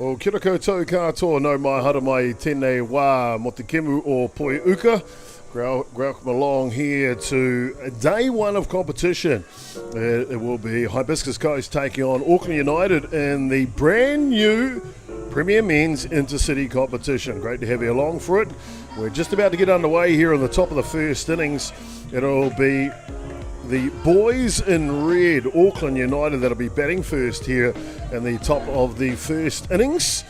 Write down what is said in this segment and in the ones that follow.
O kia ora koutou katoa no mai hara mai tēnei wā mo te kemu o Poi Uka. Welcome along here to day one of competition. It will be Hibiscus Coast taking on Auckland United in the brand new Premier Men's Intercity competition. Great to have you along for it. We're just about to get underway here on the top of the first innings. It'll be the boys in red, Auckland United, that'll be batting first here in the top of the first innings.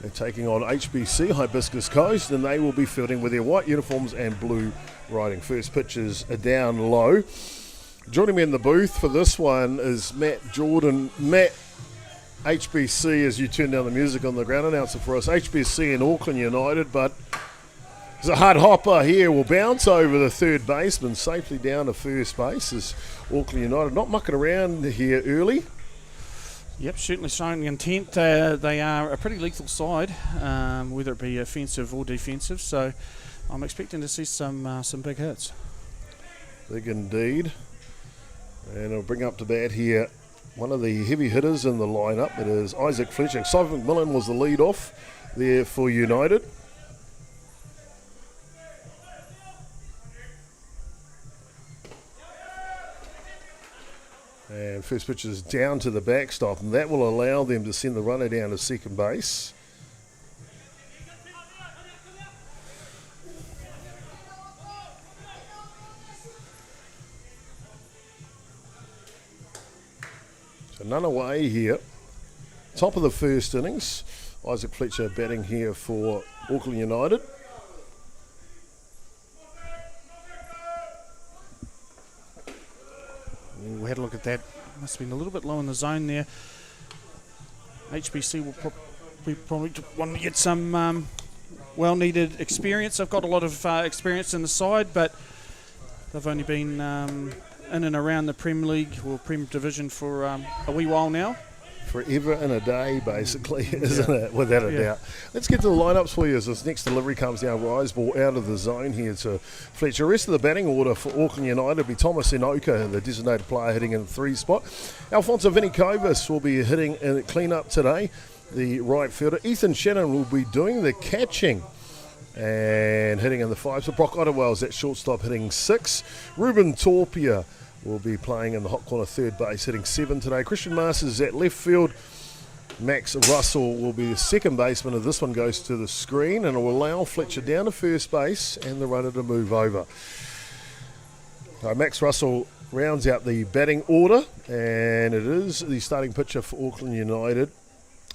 They're taking on HBC, Hibiscus Coast, and they will be fielding with their white uniforms and blue writing. First pitches are down low. Joining me in the booth for this one is Matt Jordan. Matt, HBC, as you turn down the music on the ground announcer for us, HBC and Auckland United, but there's a hard hopper here. Will bounce over the third baseman safely down to first base as Auckland United not mucking around here early. Yep, certainly showing the intent. They are a pretty lethal side, whether it be offensive or defensive. So I'm expecting to see some big hits. Big indeed. And I'll bring up to bat here one of the heavy hitters in the lineup. It is Isaac Fletcher. Simon McMillan was the lead off there for United. And first pitch is down to the backstop, and that will allow them to send the runner down to second base. So none away here. Top of the first innings. Isaac Fletcher batting here for Auckland United. We had a look at that. Must have been a little bit low in the zone there. HBC will probably want to get some well-needed experience. They've got a lot of experience in the side, but they've only been in and around the Premier League or Premier Division for a wee while now. Forever and a day, basically, isn't it? Without a doubt. Let's get to the lineups for you as this next delivery comes down. Rise ball out of the zone here to Fletcher. The rest of the batting order for Auckland United will be Thomas Inoka, the designated player, hitting in the 3 spot. Alfonso Vinikovis will be hitting in clean up today, the right fielder. Ethan Shannon will be doing the catching and hitting in the 5 spot. Brock Ottawell's at shortstop, hitting 6. Ruben Torpia will be playing in the hot corner third base, hitting 7 today. Christian Masters at left field. Max Russell will be the second baseman, and this one goes to the screen, and it will allow Fletcher down to first base and the runner to move over. Max Russell rounds out the batting order, and it is the starting pitcher for Auckland United,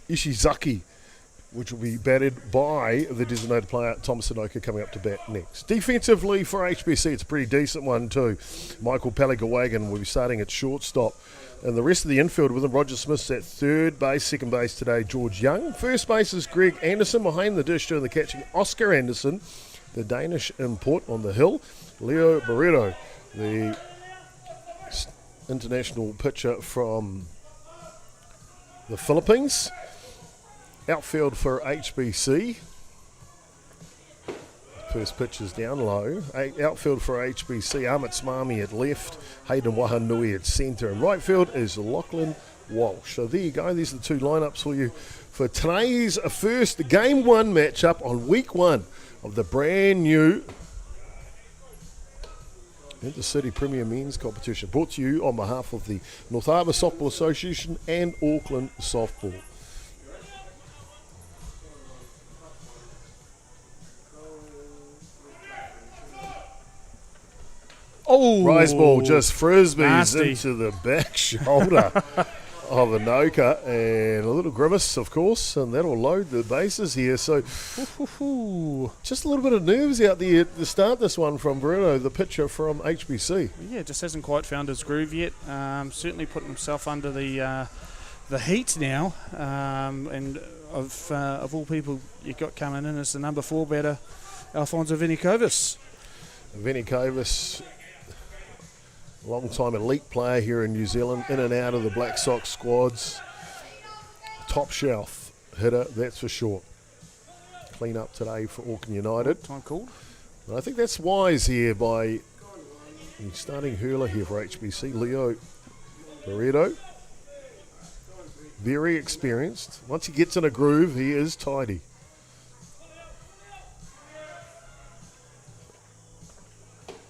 Ishizaki, which will be batted by the designated player, Thomas Inoka, coming up to bat next. Defensively for HBC, it's a pretty decent one too. Michael Paligawagan will be starting at shortstop. And the rest of the infield with him, Roger Smith's at third base, second base today, George Young. First base is Greg Anderson, behind the dish doing the catching, Oscar Anderson, the Danish import on the hill. Leo Barreto, the international pitcher from the Philippines. Outfield for HBC. First pitch is down low. Outfield for HBC, Amit Smami at left, Hayden Wahanui at centre. And right field is Lachlan Walsh. So there you go. These are the 2 lineups for you for today's first Game 1 matchup on week 1 of the brand new Intercity Premier Men's competition. Brought to you on behalf of the North Harbour Softball Association and Auckland Softball. Oh, Rise ball just frisbees nasty into the back shoulder of Inoka, and a little grimace, of course, and that'll load the bases here. So just a little bit of nerves out there to start this one from Bruno, the pitcher from HBC. Yeah, just hasn't quite found his groove yet. Certainly putting himself under the heat now. And of all people you got coming in as the number 4 batter, Alfonso Vinikovis. Vinikovis, long-time elite player here in New Zealand, in and out of the Black Sox squads. Top shelf hitter, that's for sure. Clean up today for Auckland United. Time called. And I think that's wise here by the starting hurler here for HBC, Leo Barreto. Very experienced. Once he gets in a groove, he is tidy.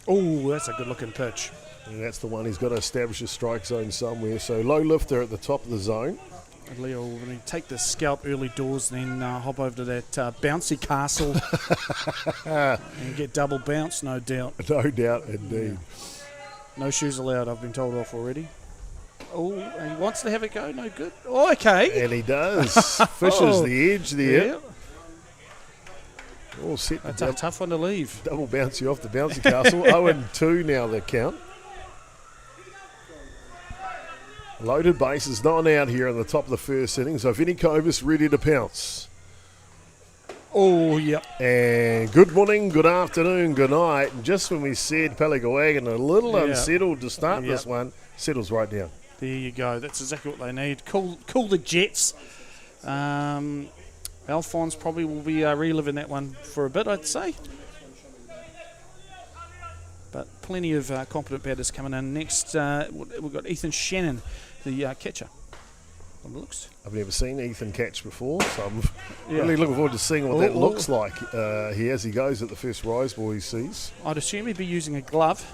Oh, that's a good-looking pitch. And that's the one he's got to establish a strike zone somewhere. So low lifter at the top of the zone. And Leo will take the scalp early doors, then hop over to that bouncy castle and get double bounce, no doubt. No doubt, indeed. No shoes allowed, I've been told off already. Oh, he wants to have a go, no good. Oh, okay. And he does. Fishes the edge there. Yeah. All set. That's a tough one to leave. Double bouncy off the bouncy castle. 0-2 now the count. Loaded bases, not out here in the top of the first inning. So Vinny Kovas ready to pounce. Oh, yep. And good morning, good afternoon, good night. And just when we said Peligawagan a little unsettled to start this one, settles right down. There you go. That's exactly what they need. Cool the jets. Alphonse probably will be reliving that one for a bit, I'd say. But plenty of competent batters coming in. Next, we've got Ethan Shannon, the catcher. On the looks. I've never seen Ethan catch before, so I'm really looking forward to seeing what that looks like here as he goes at the first rise ball he sees. I'd assume he'd be using a glove.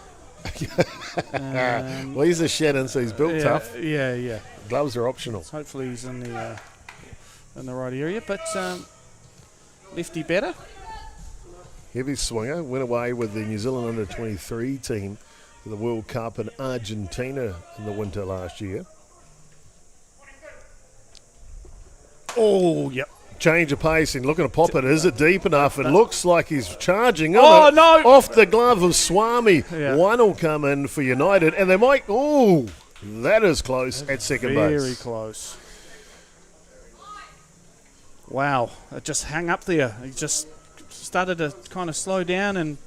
Well, he's a Shannon, so he's built tough. Yeah. Gloves are optional. So hopefully he's in the right area. But lefty batter. Heavy swinger, went away with the New Zealand under-23 team to the World Cup in Argentina in the winter last year. Oh, yep. Change of pace and looking to pop it. Is it deep enough? It looks like he's charging. Oh, no. Off the glove of Swami. Yeah. One will come in for United. And they might... Oh, that is close at second base. Very close. Wow. It just hung up there. He just started to kind of slow down and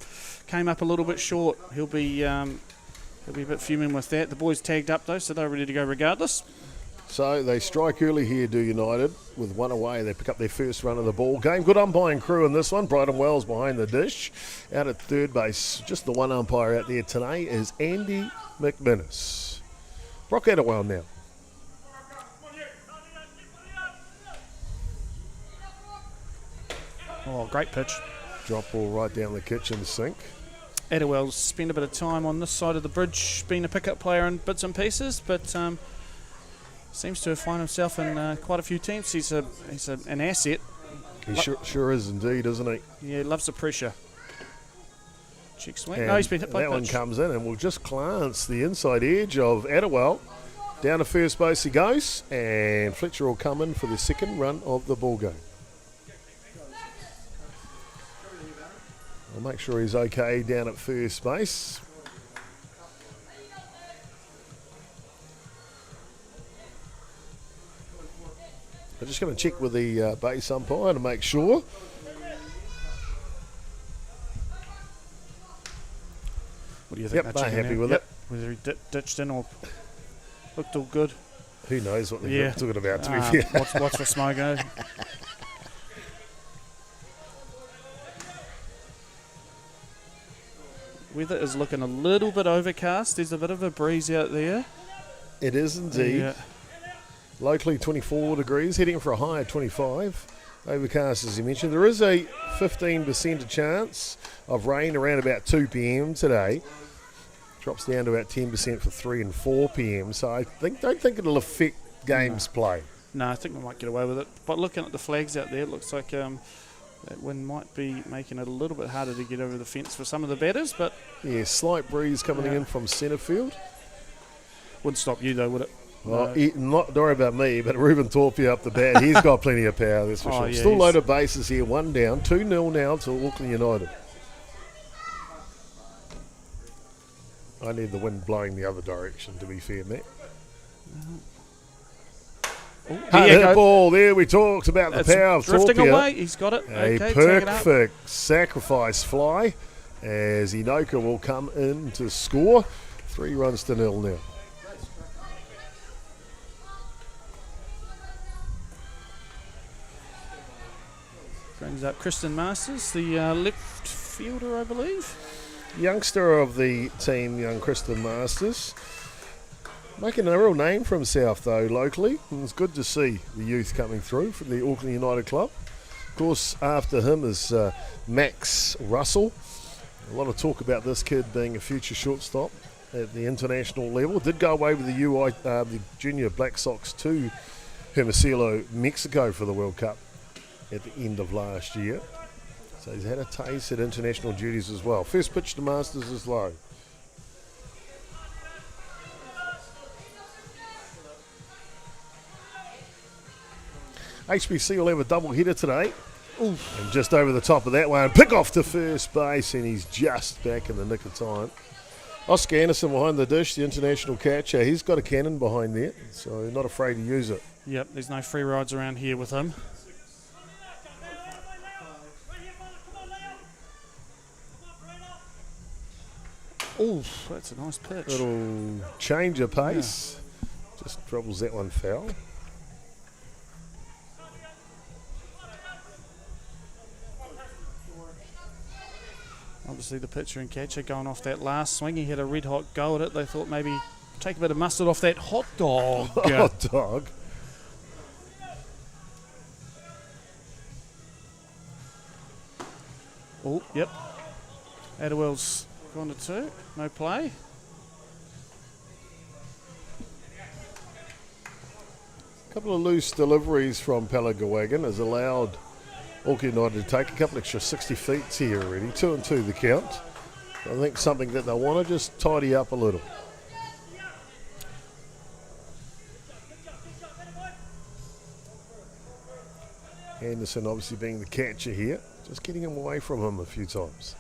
came up a little bit short. He'll be a bit fuming with that. The boys tagged up, though, so they're ready to go regardless. So they strike early here, do United. With one away, they pick up their first run of the ball game. Good umpiring crew in this one. Brighton Wells behind the dish. Out at third base, just the one umpire out there today is Andy McMinnis. Brock Atiawa now. Oh, great pitch. Drop ball right down the kitchen sink. Atiawa's spent a bit of time on this side of the bridge being a pickup player in bits and pieces, but seems to have found himself in quite a few teams. He's an asset. He sure is indeed, isn't he? Yeah, he loves the pressure. Check swing. And no, he's been hit by that pitch. one comes in and we'll just glance the inside edge of Atiawa. Down to first base he goes, and Fletcher will come in for the second run of the ball game. I'll make sure he's okay down at first base. I'm just going to check with the base umpire to make sure. What do you think? Yep, they're happy with it. Whether he ditched in or looked all good. Who knows what they're talking about, to be fair. Watch the smoke go. Weather is looking a little bit overcast. There's a bit of a breeze out there. It is indeed. Yeah. Locally 24 degrees, heading for a high of 25. Overcast, as you mentioned. There is a 15% chance of rain around about 2 p.m. today. Drops down to about 10% for 3 and 4 p.m. So I don't think it'll affect games play. No, I think we might get away with it. But looking at the flags out there, it looks like that wind might be making it a little bit harder to get over the fence for some of the batters. But yeah, slight breeze coming in from centre field. Wouldn't stop you though, would it? Well, not worry about me, but Ruben Torpia up the bat, he's got plenty of power, that's for sure. Yeah, still loaded bases here, 1 down, 2-0 now to Auckland United. I need the wind blowing the other direction, to be fair, Matt. Hit ball there. We talked about the power of drifting Torpia. away. He's got it. A okay, perfect sacrifice fly as Inoka will come in to score. 3 runs to 0 now. Brings up Kristen Masters, the left fielder, I believe. Youngster of the team, young Kristen Masters. Making a real name for himself, though, locally. And it's good to see the youth coming through from the Auckland United Club. Of course, after him is Max Russell. A lot of talk about this kid being a future shortstop at the international level. Did go away with the Junior Black Sox to Hermosillo, Mexico for the World Cup at the end of last year. So he's had a taste at international duties as well. First pitch to Masters is low. HBC will have a double header today. Oof. And just over the top of that one, pick off to first base, and he's just back in the nick of time. Oscar Anderson behind the dish, the international catcher. He's got a cannon behind there, so not afraid to use it. Yep, there's no free rides around here with him. Oh, that's a nice pitch. Little change of pace. Yeah. Just dribbles that one foul. Obviously the pitcher and catcher going off that last swing. He had a red hot go at it. They thought maybe take a bit of mustard off that hot dog. Hot dog. Oh, yep. Adderwell's gone to 2. No play. A couple of loose deliveries from Pelagawagan has allowed Auckland United to take a couple extra 60 feet here already. 2-2 the count. I think something that they want to just tidy up a little. Anderson obviously being the catcher here. Just getting him away from him a few times.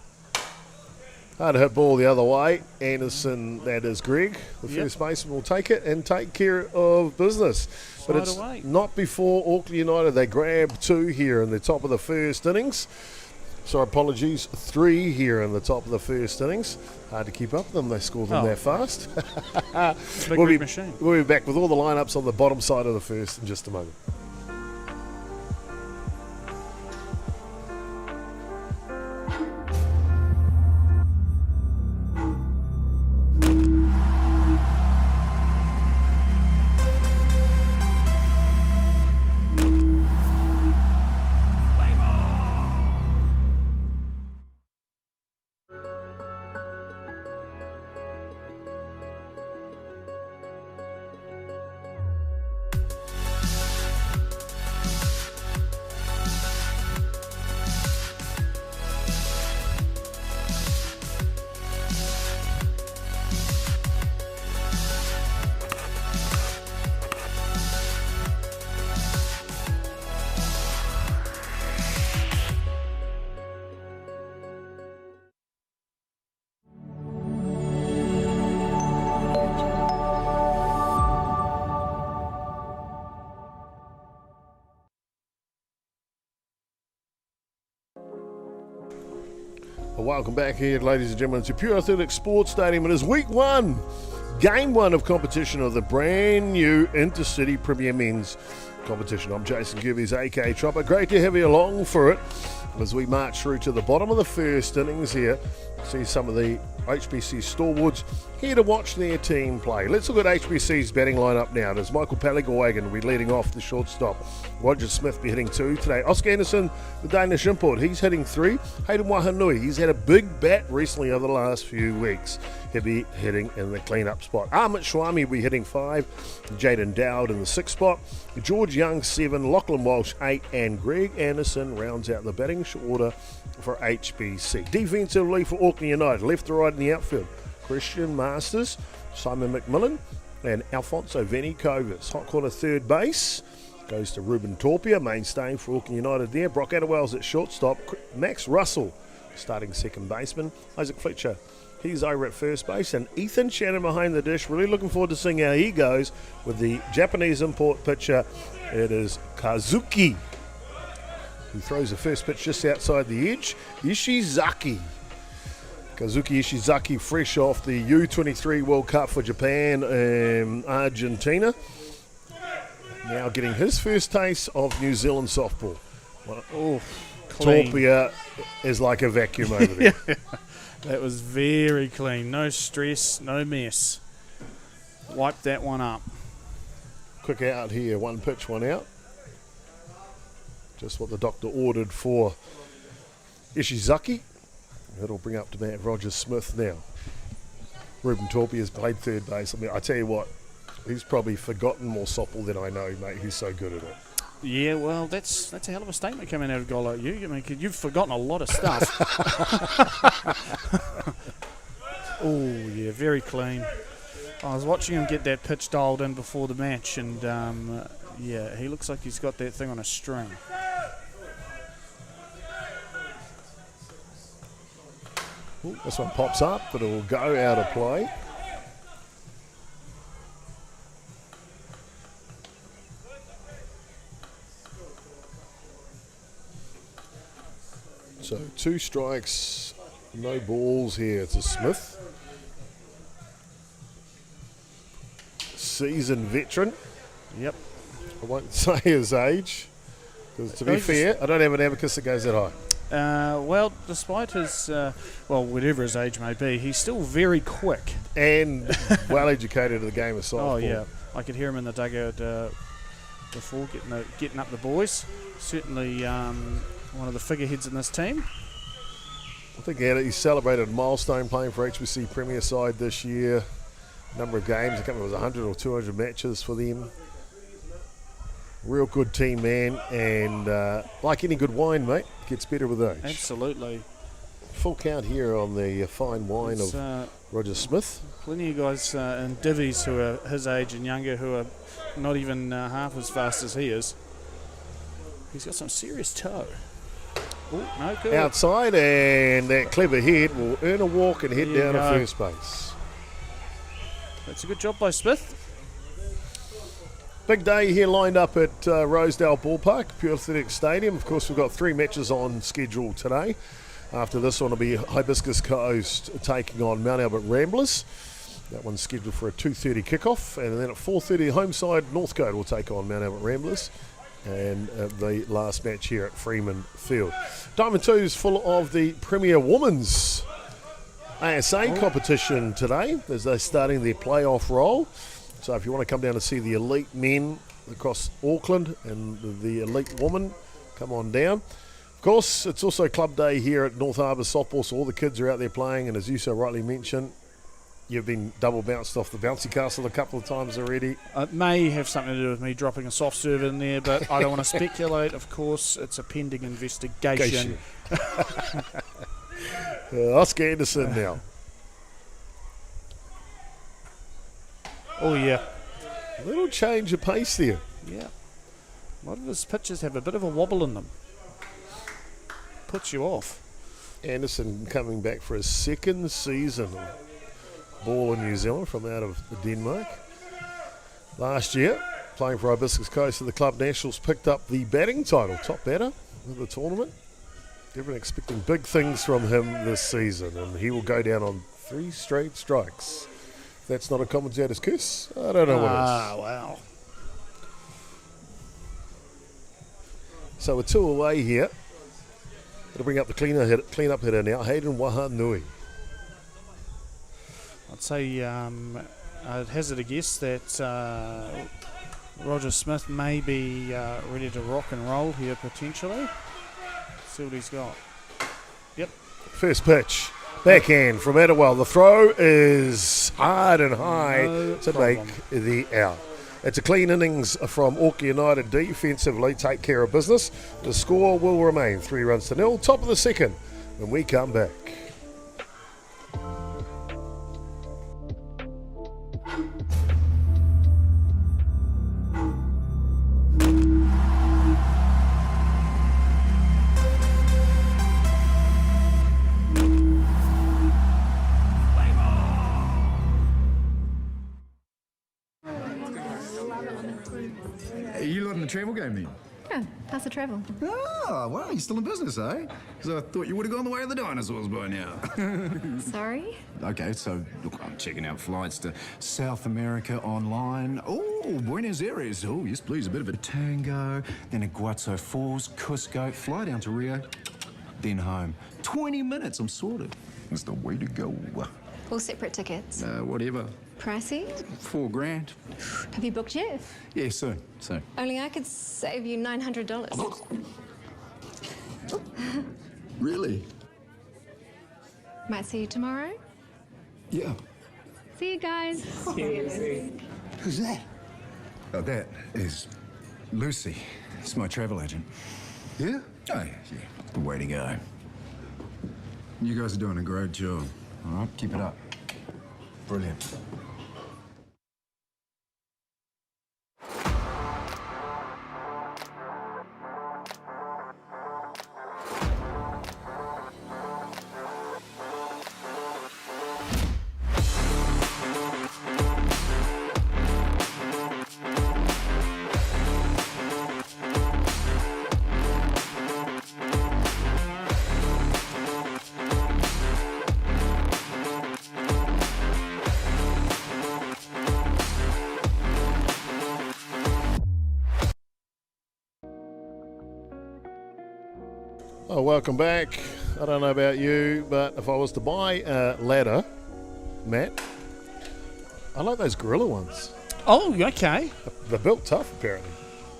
Hard to hit ball the other way. Anderson, that is Greg. The first baseman will take it and take care of business. But it's not before Auckland United. They grab 2 here in the top of the first innings. So apologies, 3 here in the top of the first innings. Hard to keep up with them. They score them that fast. We'll be back with all the lineups on the bottom side of the first in just a moment. Welcome back here, ladies and gentlemen, to Pure Athletic Sports Stadium. It is week 1, game 1 of competition of the brand new Intercity Premier Men's competition. I'm Jason Gerbes, aka Chopper. Great to have you along for it as we march through to the bottom of the first innings here. See some of the HBC stalwarts here to watch their team play. Let's look at HBC's batting lineup now. There's Michael Pelagawagan will be leading off the shortstop. Roger Smith be hitting 2 today. Oscar Anderson, the Danish import, he's hitting 3. Hayden Wahanui, he's had a big bat recently over the last few weeks. He'll be hitting in the clean-up spot. Amit Swami will be hitting 5. Jaden Dowd in the 6th spot. George Young 7. Lachlan Walsh 8. And Greg Anderson rounds out the batting order for HBC. Defensively for Auckland United, left to right in the outfield, Christian Masters, Simon McMillan, and Alfonso Venikovas. Hot corner third base goes to Ruben Torpia, mainstay for Auckland United there. Brock Adderwell's at shortstop. Max Russell starting second baseman. Isaac Fletcher, he's over at first base. And Ethan Shannon behind the dish. Really looking forward to seeing how he goes with the Japanese import pitcher. It is Kazuki, who throws the first pitch just outside the edge. Ishizaki. Kazuki Ishizaki, fresh off the U23 World Cup for Japan and Argentina. Now getting his first taste of New Zealand softball. Oh, clean. Torpia is like a vacuum over there. That was very clean. No stress, no mess. wipe that one up. Quick out here, one pitch, one out. Just what the doctor ordered for Ishizaki. That'll bring up to bat Roger Smith now. Ruben Torpey has played third base. I mean, I tell you what, he's probably forgotten more softball than I know, mate. He's so good at it. Yeah, well, that's a hell of a statement coming out of a guy like you. I mean, 'cause you've forgotten a lot of stuff. Oh, yeah, very clean. I was watching him get that pitch dialed in before the match, and yeah, he looks like he's got that thing on a string. Ooh, this one pops up, but it will go out of play. So 2 strikes, no balls here to Smith. Seasoned veteran. Yep. I won't say his age, because to be fair, I don't have an abacus that goes that high. Well, despite his, whatever his age may be, he's still very quick. And well educated in the game of softball. Oh, yeah. I could hear him in the dugout before, getting up the boys. Certainly one of the figureheads in this team. I think he celebrated a milestone playing for HBC Premier side this year. Number of games, I can't remember if it was 100 or 200 matches for them. Real good team, man, and like any good wine, mate, gets better with age. Absolutely. Full count here on the fine wine of Roger Smith. Plenty of guys in divvies who are his age and younger who are not even half as fast as he is. He's got some serious toe. Oh, no good. Outside, and that clever hit will earn a walk and head down to first base. That's a good job by Smith. Big day here lined up at Rosedale Ballpark, Pure Athletic Stadium. Of course, we've got 3 matches on schedule today. After this one will be Hibiscus Coast taking on Mount Albert Ramblers. That one's scheduled for a 2:30 kickoff. And then at 4:30, home side Northcote will take on Mount Albert Ramblers. And the last match here at Freeman Field. Diamond 2 is full of the Premier Women's ASA competition today as they're starting their playoff role. So if you want to come down and see the elite men across Auckland and the elite women, come on down. Of course, it's also club day here at North Harbour Softball, so all the kids are out there playing, and as you so rightly mentioned, you've been double bounced off the bouncy castle a couple of times already. It may have something to do with me dropping a soft serve in there, but I don't want to speculate. Of course, it's a pending investigation. Oscar Anderson now. Oh, yeah. A little change of pace there. Yeah. A lot of his pitches have a bit of a wobble in them. Puts you off. Anderson coming back for his 2nd season of ball in New Zealand from out of Denmark. Last year, playing for Hibiscus Coast at the Club Nationals, picked up the batting title, top batter of the tournament. Everyone expecting big things from him this season, and he will go down on 3 straight strikes. If that's not a commentator's curse, I don't know what is. Wow. So we're 2 away here. It'll bring up the clean-up hitter now, Hayden Wahanui. I'd say I'd hazard a guess that Roger Smith may be ready to rock and roll here potentially. See what he's got. Yep. First pitch. Backhand from Atiawa. The throw is hard and high to make the out. It's a clean innings from Auckland United defensively. Take care of business. The score will remain 3-0. Top of the 2nd when we come back. Travel game then? Yeah, how's the travel? Oh, wow, you're still in business, eh? Because I thought you would have gone the way of the dinosaurs by now. Sorry? Okay, so look, I'm checking out flights to South America online. Oh, Buenos Aires. Oh, yes, please, a bit of a tango. Then Iguazu Falls, Cusco, fly down to Rio, then home. 20 minutes, I'm sorted. That's the way to go. All separate tickets. Whatever. Pricey? $4,000. Have you booked yet? Yeah, soon. Only I could save you $900. Really? Might see you tomorrow. Yeah. See you guys. Who's that? Oh, that is Lucy. It's my travel agent. Yeah? Oh, yeah. The way to go. You guys are doing a great job. All right, keep it up. Brilliant. Oh, welcome back. I don't know about you, but if I was to buy a ladder, Matt, I like those gorilla ones. Oh, okay. They're built tough, apparently.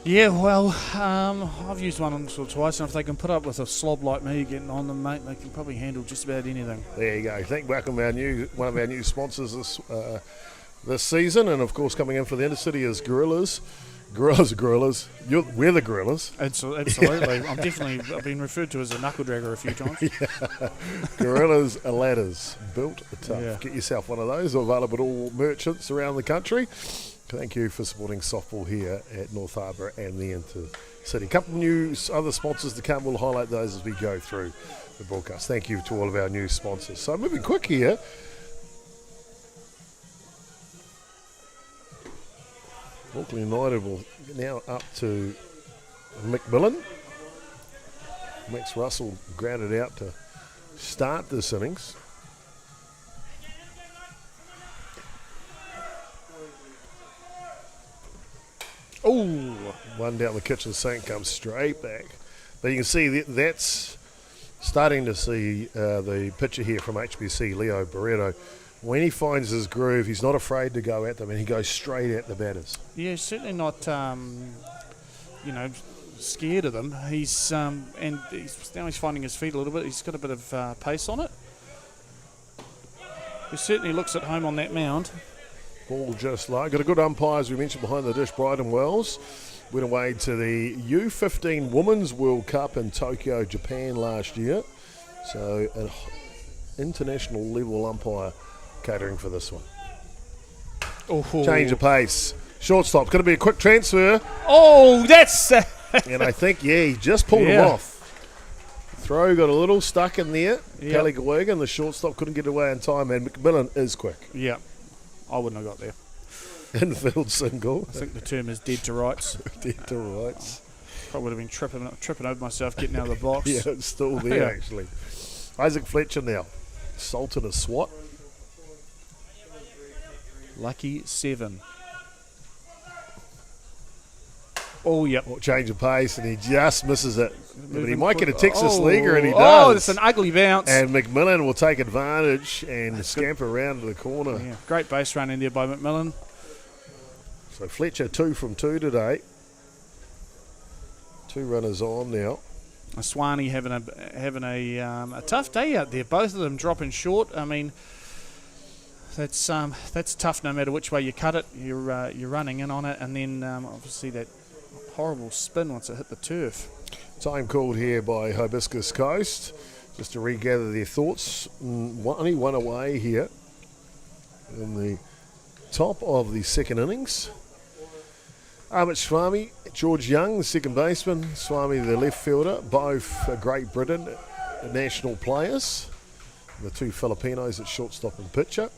Yeah, well, I've used one once or twice, and if they can put up with a slob like me getting on them, mate, they can probably handle just about anything. There you go. Welcome one of our new sponsors this season, and of course coming in for the Intercity is Gorillas. Gorillas are gorillas. We're the gorillas. Absolutely. I've been referred to as a knuckle dragger a few times. Yeah. Gorillas are ladders. Built tough. Yeah. Get yourself one of those. They're available at all merchants around the country. Thank you for supporting softball here at North Harbour and the Intercity. A couple of new other sponsors to come. We'll highlight those as we go through the broadcast. Thank you to all of our new sponsors. So moving quick here. Auckland United will now up to McMillan. Max Russell grounded out to start this innings. Oh, one down the kitchen sink comes straight back. But you can see that's starting to see the pitcher here from HBC, Leo Barreto. When he finds his groove, he's not afraid to go at them, and he goes straight at the batters. Yeah, certainly not, scared of them. He's now he's finding his feet a little bit. He's got a bit of pace on it. He certainly looks at home on that mound. Ball just low. Got a good umpire, as we mentioned, behind the dish, Bryden Wells. Went away to the U15 Women's World Cup in Tokyo, Japan last year. So an international level umpire catering for this one. Oh. Change of pace. Shortstop's going to be a quick transfer. Oh, that's... And I think, he just pulled him off. Throw got a little stuck in there. Yep. Kelly Gawigan, and the shortstop couldn't get away in time, and McMillan is quick. Yeah, I wouldn't have got there. Infield single. I think the term is dead to rights. Dead to rights. Probably would have been tripping over myself getting out of the box. Yeah, it's still there, actually. Isaac Fletcher now. Salted a swat. Lucky 7. Oh, yep. Change of pace, and he just misses it. But he might get a quick. Texas leaguer, and he does. Oh, it's an ugly bounce. And McMillan will take advantage and scamper around to the corner. Yeah, great base run in there by McMillan. So Fletcher 2 from 2 today. 2 runners on now. Swanee having a tough day out there. Both of them dropping short. I mean, that's tough no matter which way you cut it. You're running in on it, and then obviously that horrible spin once it hit the turf. Time called here by Hibiscus Coast, just to regather their thoughts. Only one away here in the top of the second innings. Amit Swami, George Young, the second baseman, Swami, the left fielder, both Great Britain national players. The 2 Filipinos at shortstop and pitcher,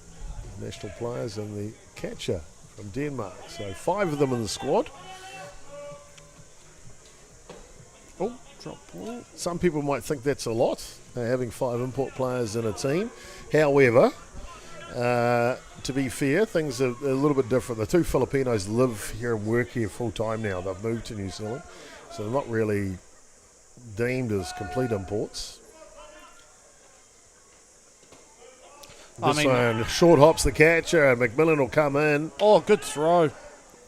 national players, and the catcher from Denmark. So 5 of them in the squad. Oh, drop ball. Some people might think that's a lot, having 5 import players in a team. However, to be fair, things are a little bit different. The 2 Filipinos live here and work here full time now. They've moved to New Zealand, so they're not really deemed as complete imports. This one, short hops the catcher, and McMillan will come in. Oh, good throw.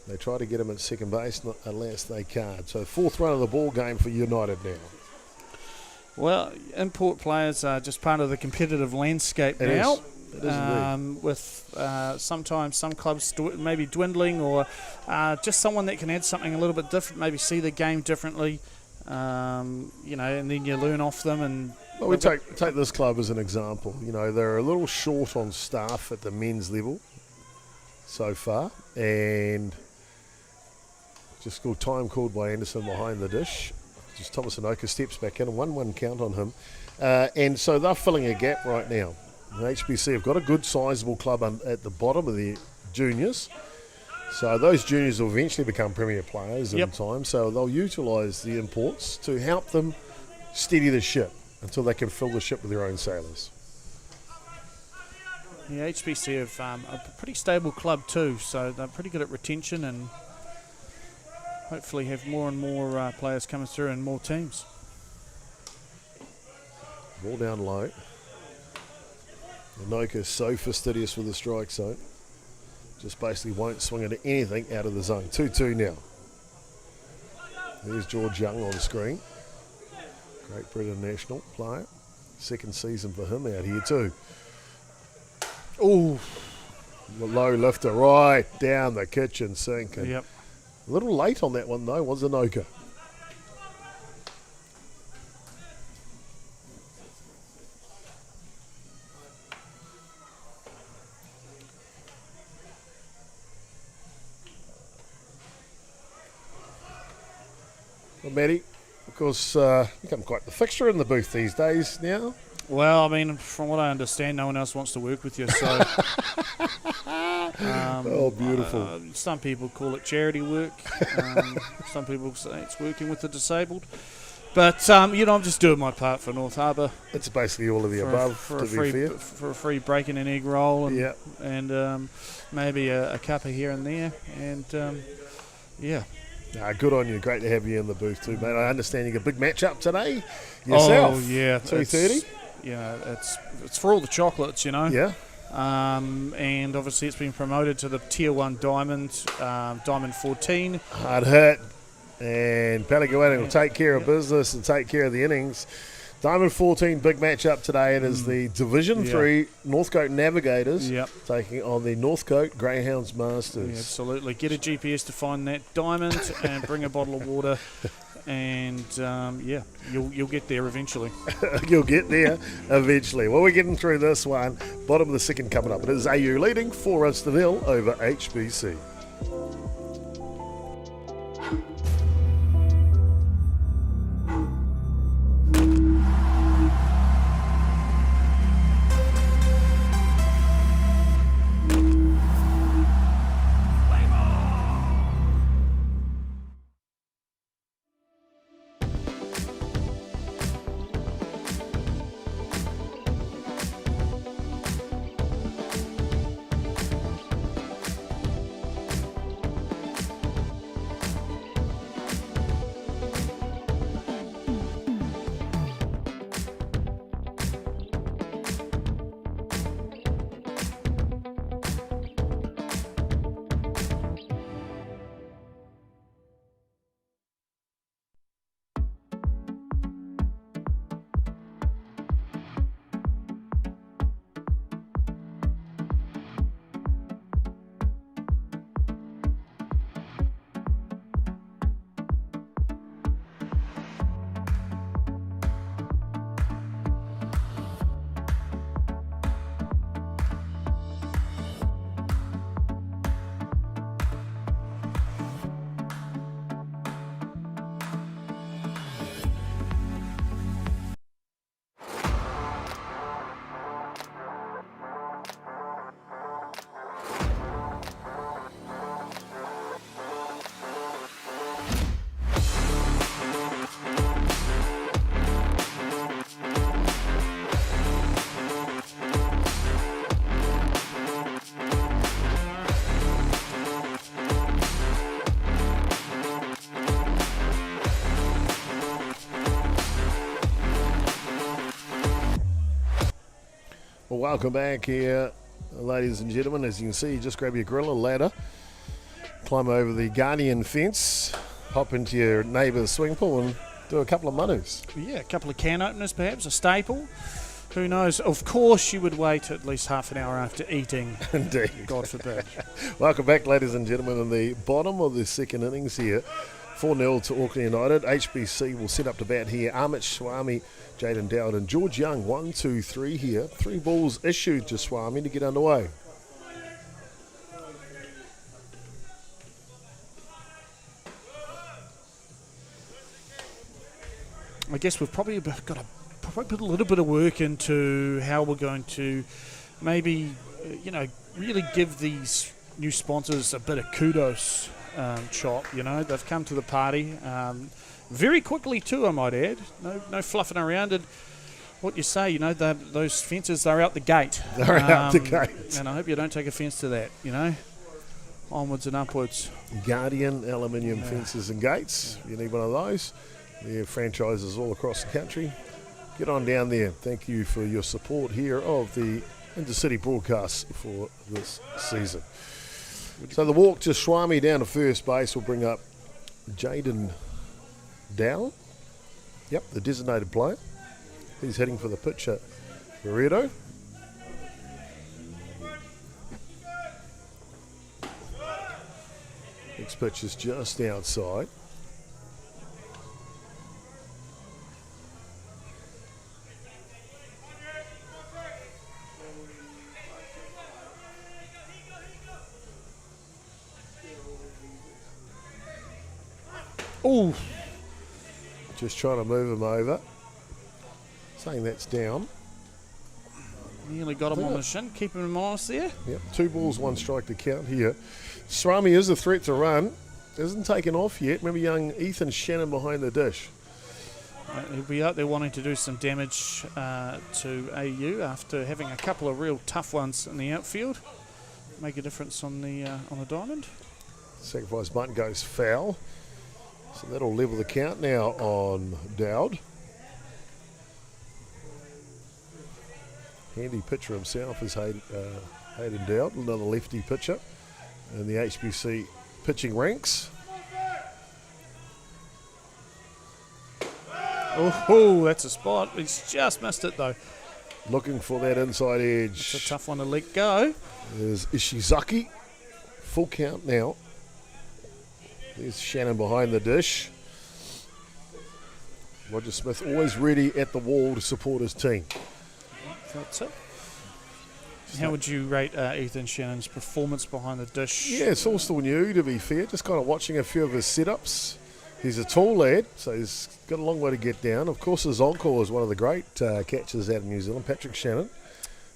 They try to get him at second base, alas they can't. So 4th run of the ball game for United now. Well, import players are just part of the competitive landscape now. It is with sometimes some clubs maybe dwindling, or just someone that can add something a little bit different, maybe see the game differently, and then you learn off them. And well, we take this club as an example. They're a little short on staff at the men's level so far, and just time called by Anderson behind the dish. Just Thomas Anoka steps back in, a 1-1 count on him, and so they're filling a gap right now. The HBC have got a good sizable club at the bottom of the juniors. So those juniors will eventually become premier players in time. So they'll utilise the imports to help them steady the ship until they can fill the ship with their own sailors. Yeah, HBC have a pretty stable club too. So they're pretty good at retention and hopefully have more and more players coming through and more teams. Ball down low. Anoka so fastidious with the strike zone. Just basically won't swing into anything out of the zone. 2-2 now. There's George Young on screen. Great Britain national player. Second season for him out here too. Ooh. The low lifter right down the kitchen sink. Yep. A little late on that one though, was Anoka. Well, Matty, of course, become quite the fixture in the booth these days now. Well, I mean, from what I understand, no one else wants to work with you. So, oh, beautiful. Some people call it charity work. Some people say it's working with the disabled. But, I'm just doing my part for North Harbour. It's basically all of the above, for to be fair. For a free bacon and egg roll and maybe a cuppa here and there. And, Good on you. Great to have you in the booth too, mate. I understand you got a big match up today yourself. Oh, yeah. 2:30? It's for all the chocolates, Yeah. And obviously it's been promoted to the Tier 1 Diamond, Diamond 14. Hard hit. And Palagoana will take care of business and take care of the innings. Diamond 14, big match up today. It is the Division 3 Northcote Navigators taking on the Northcote Greyhounds Masters. Yeah, absolutely. Get a GPS to find that diamond and bring a bottle of water. And, you'll get there eventually. You'll get there eventually. Well, we're getting through this one. Bottom of the second coming up. It is AU leading 4-0 over HBC. welcome back here, ladies and gentlemen. As you can see, just grab your grill, a ladder, climb over the guardian fence, hop into your neighbour's swimming pool and do a couple of manus. Yeah, a couple of can openers perhaps, a staple. Who knows? Of course you would wait at least half an hour after eating. Indeed. God forbid. Welcome back, ladies and gentlemen, in the bottom of the second innings here. 4-0 to Auckland United. HBC will set up to bat here. Amit Swami, Jaden Dowd and George Young. 1, 2, 3 here. 3 balls issued to Swami to get underway. I guess we've probably got to put a little bit of work into how we're going to maybe, really give these new sponsors a bit of kudos, Chop. They've come to the party very quickly too, I might add. No fluffing around. And what you say, those fences, they're out the gate. They're out the gate. And I hope you don't take offence to that, onwards and upwards. Guardian aluminium fences and gates. You need one of those. They have franchises all across the country. Get on down there. Thank you for your support here of the Intercity broadcast for this season. So the walk to Swami down to first base will bring up Jaden Dowd. Yep, the designated player. He's heading for the pitch at Rosedale. Next pitch is just outside. Ooh. Just trying to move him over. Saying that's down. Nearly got him on the shin, keeping him honest there. Yep, 2 balls, 1 strike to count here. Swami is a threat to run. Isn't taken off yet. Remember young Ethan Shannon behind the dish. He'll be out there wanting to do some damage to AU after having a couple of real tough ones in the outfield. Make a difference on the diamond. Sacrifice button goes foul. So that'll level the count now on Dowd. Handy pitcher himself is Hayden Dowd, another lefty pitcher in the HBC pitching ranks. Oh, that's a spot. He's just missed it though. Looking for that inside edge. It's a tough one to let go. There's Ishizaki. Full count now. There's Shannon behind the dish. Roger Smith always ready at the wall to support his team. That's it. How would you rate Ethan Shannon's performance behind the dish? Yeah, it's all still new, to be fair. Just kind of watching a few of his setups. He's a tall lad, so he's got a long way to get down. Of course, his encore is one of the great catchers out of New Zealand, Patrick Shannon.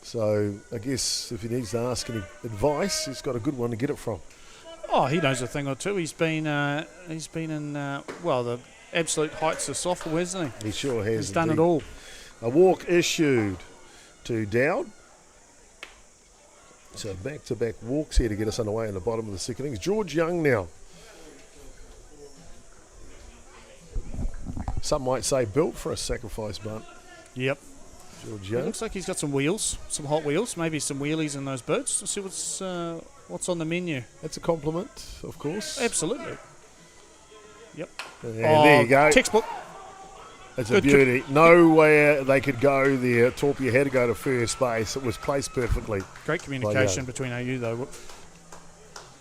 So I guess if he needs to ask any advice, he's got a good one to get it from. Oh, he knows a thing or two. He's been in the absolute heights of softball, hasn't he? He sure has. He's done it all. A walk issued to Dowd. So back-to-back walks here to get us underway in the bottom of the second innings. George Young now. Some might say built for a sacrifice bunt. Yep. George It Young. looks like he's got some wheels, some hot wheels, maybe some wheelies in those boots. Let's see what's on the menu. That's a compliment, of course. Absolutely. Yep. Yeah, there you go. Textbook. It's a beauty. Nowhere they could go there. Torpia had to go to first base. It was placed perfectly. Great communication between AU, though.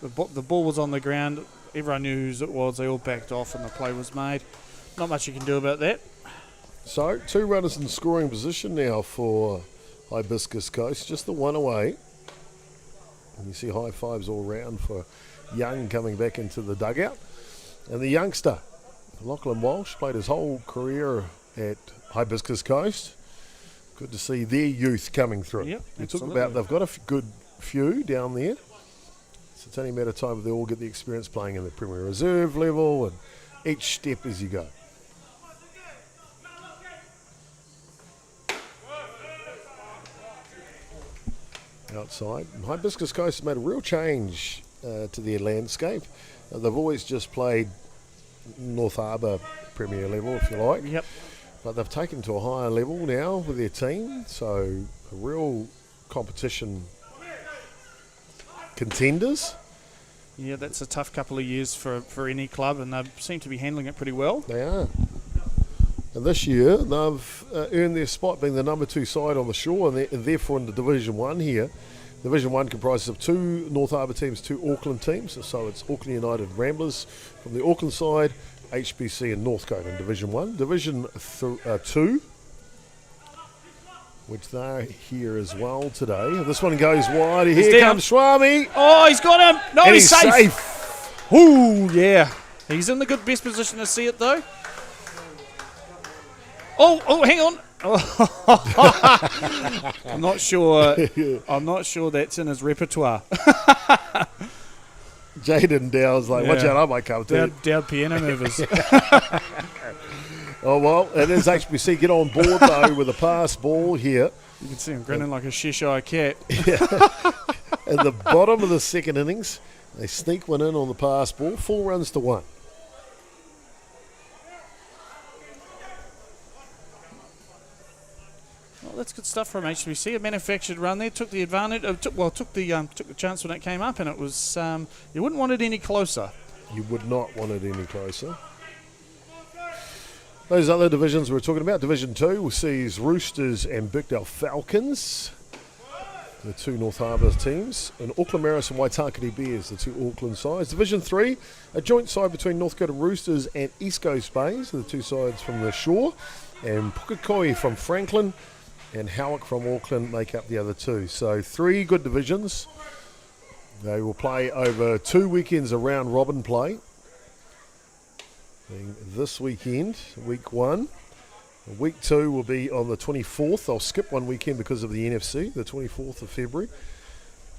The ball was on the ground. Everyone knew whose it was. They all backed off and the play was made. Not much you can do about that. So, 2 runners in scoring position now for Hibiscus Coast. Just the one away. And you see high fives all round for Young coming back into the dugout. And the youngster, Lachlan Walsh, played his whole career at Hibiscus Coast. Good to see their youth coming through. Yep, you talk absolutely. about they've got a good few down there. So it's only a matter of time they all get the experience playing in the Premier Reserve level and each step as you go. Outside. Hibiscus Coast has made a real change to their landscape. They've always just played North Harbour Premier level, if you like. Yep. But they've taken to a higher level now with their team. So a real competition contenders. Yeah, that's a tough couple of years for any club, and they seem to be handling it pretty well. They are. And this year, they've earned their spot being the number 2 side on the shore, and therefore in the Division 1 here. Division 1 comprises of 2 North Harbour teams, 2 Auckland teams. So it's Auckland United Ramblers from the Auckland side, HBC and Northcote in Division 1. Division 2, which they're here as well today. This one goes wide. Here comes Swami. Oh, he's got him. No, And he's safe. Ooh, yeah. He's in the best position to see it, though. Oh, hang on. I'm not sure that's in his repertoire. Jaden Dow's like, watch out, I might come too. Down piano movers. Oh, well, it is HBC. Get on board, though, with a pass ball here. You can see him grinning like a Cheshire cat. At the bottom of the second innings, they sneak one in on the pass ball. 4 runs to 1. Well, that's good stuff from HBC. A manufactured run there. Took the advantage. Took the chance when it came up, and it was you wouldn't want it any closer. You would not want it any closer. Those other divisions we're talking about, Division 2 sees Roosters and Birkdale Falcons, the 2 North Harbour teams, and Auckland Maris and Waitakere Bears, the 2 Auckland sides. Division 3, a joint side between Northcote and Roosters and East Coast Bays, the 2 sides from the shore, and Pukekoi from Franklin and Howick from Auckland make up the other 2. So 3 good divisions. They will play over 2 weekends of round robin play. Being this weekend, week 1. Week 2 will be on the 24th. I'll skip one weekend because of the NFC, the 24th of February.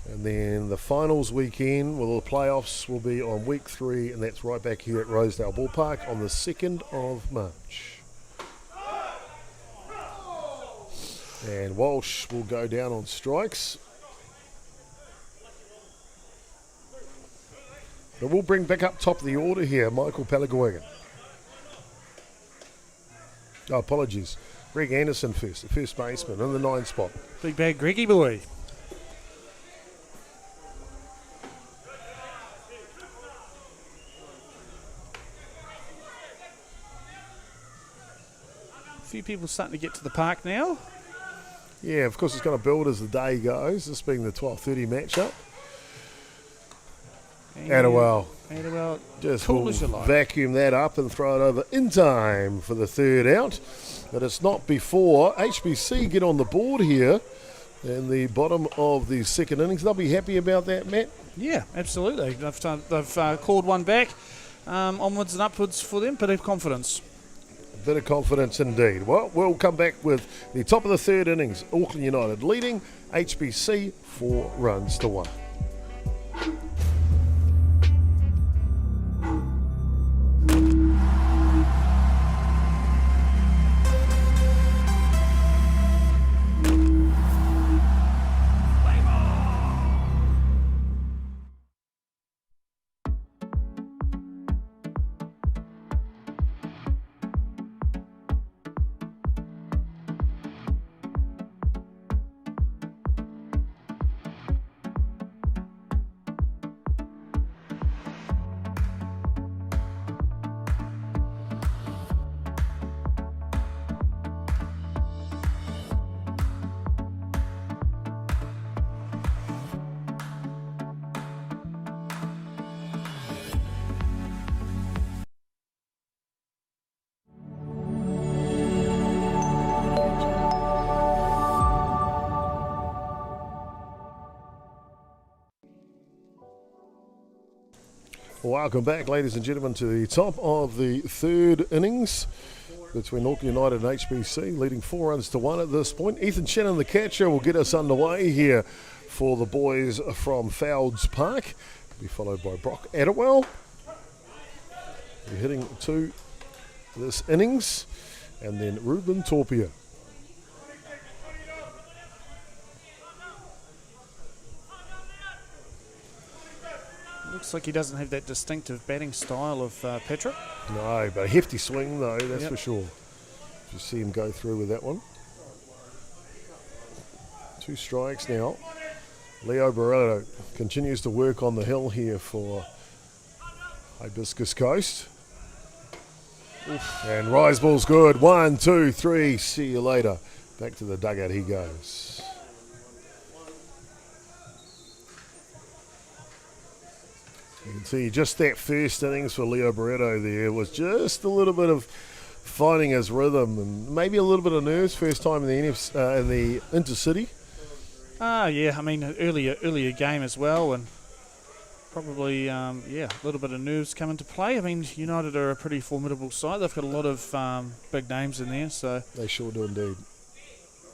And then the finals weekend, well, the playoffs will be on week 3, and that's right back here at Rosedale Ballpark on the 2nd of March. And Walsh will go down on strikes. But we'll bring back up top of the order here, Michael Palagoagan. Oh, apologies. Greg Anderson first, the first baseman in the 9 spot. Big bad Greggy boy. A few people starting to get to the park now. Yeah, of course it's going to build as the day goes, this being the 12:30 matchup. Atiawa just cool will as you like. vacuum that up and throw it over in time for the 3rd out. But it's not before HBC get on the board here in the bottom of the 2nd innings. They'll be happy about that, Matt. Yeah, absolutely. They've called one back. Onwards and upwards for them, bit of confidence. A bit of confidence indeed. Well, we'll come back with the top of the 3rd innings. Auckland United leading HBC 4 runs to 1. Welcome back, ladies and gentlemen, to the top of the 3rd innings between Auckland United and HBC, leading 4 runs to 1 at this point. Ethan Shannon, the catcher, will get us underway here for the boys from Fouds Park. Will be followed by Brock Adderwell. We're hitting to this innings, and then Ruben Torpia. Looks like he doesn't have that distinctive batting style of Petra. No, but a hefty swing though, that's for sure. You see him go through with that one. 2 strikes now. Leo Barreto continues to work on the hill here for Hibiscus Coast. And rise ball's good. 1, 2, 3. See you later. Back to the dugout he goes. You can see just that first innings for Leo Barreto there was just a little bit of finding his rhythm and maybe a little bit of nerves first time in the in the Intercity. Yeah, I mean, earlier game as well, and probably, a little bit of nerves come into play. I mean, United are a pretty formidable side. They've got a lot of big names in there, so... They sure do indeed.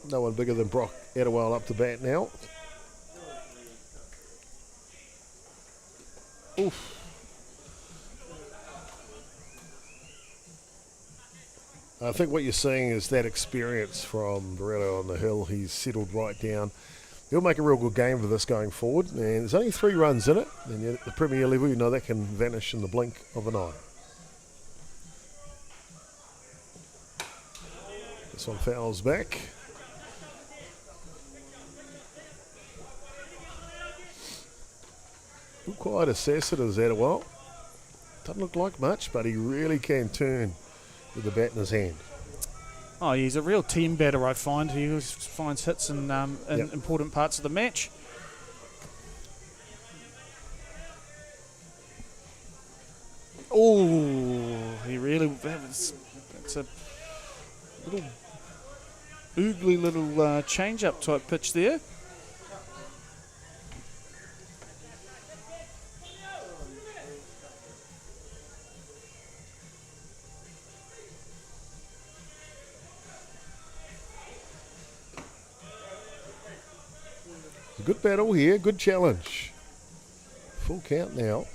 No one bigger than Brock Atiawa up to bat now. Oof. I think what you're seeing is that experience from Barreto on the hill. He's settled right down. He'll make a real good game for this going forward. And there's only 3 runs in it. And yet at the Premier level, that can vanish in the blink of an eye. This one fouls back. Not quite assess it as Atiawa. Doesn't look like much, but he really can turn with the bat in his hand. Oh, he's a real team batter, I find. He always finds hits in important parts of the match. Oh, he really... That's a little oogly little change-up type pitch there. A good battle here, good challenge. Full count now.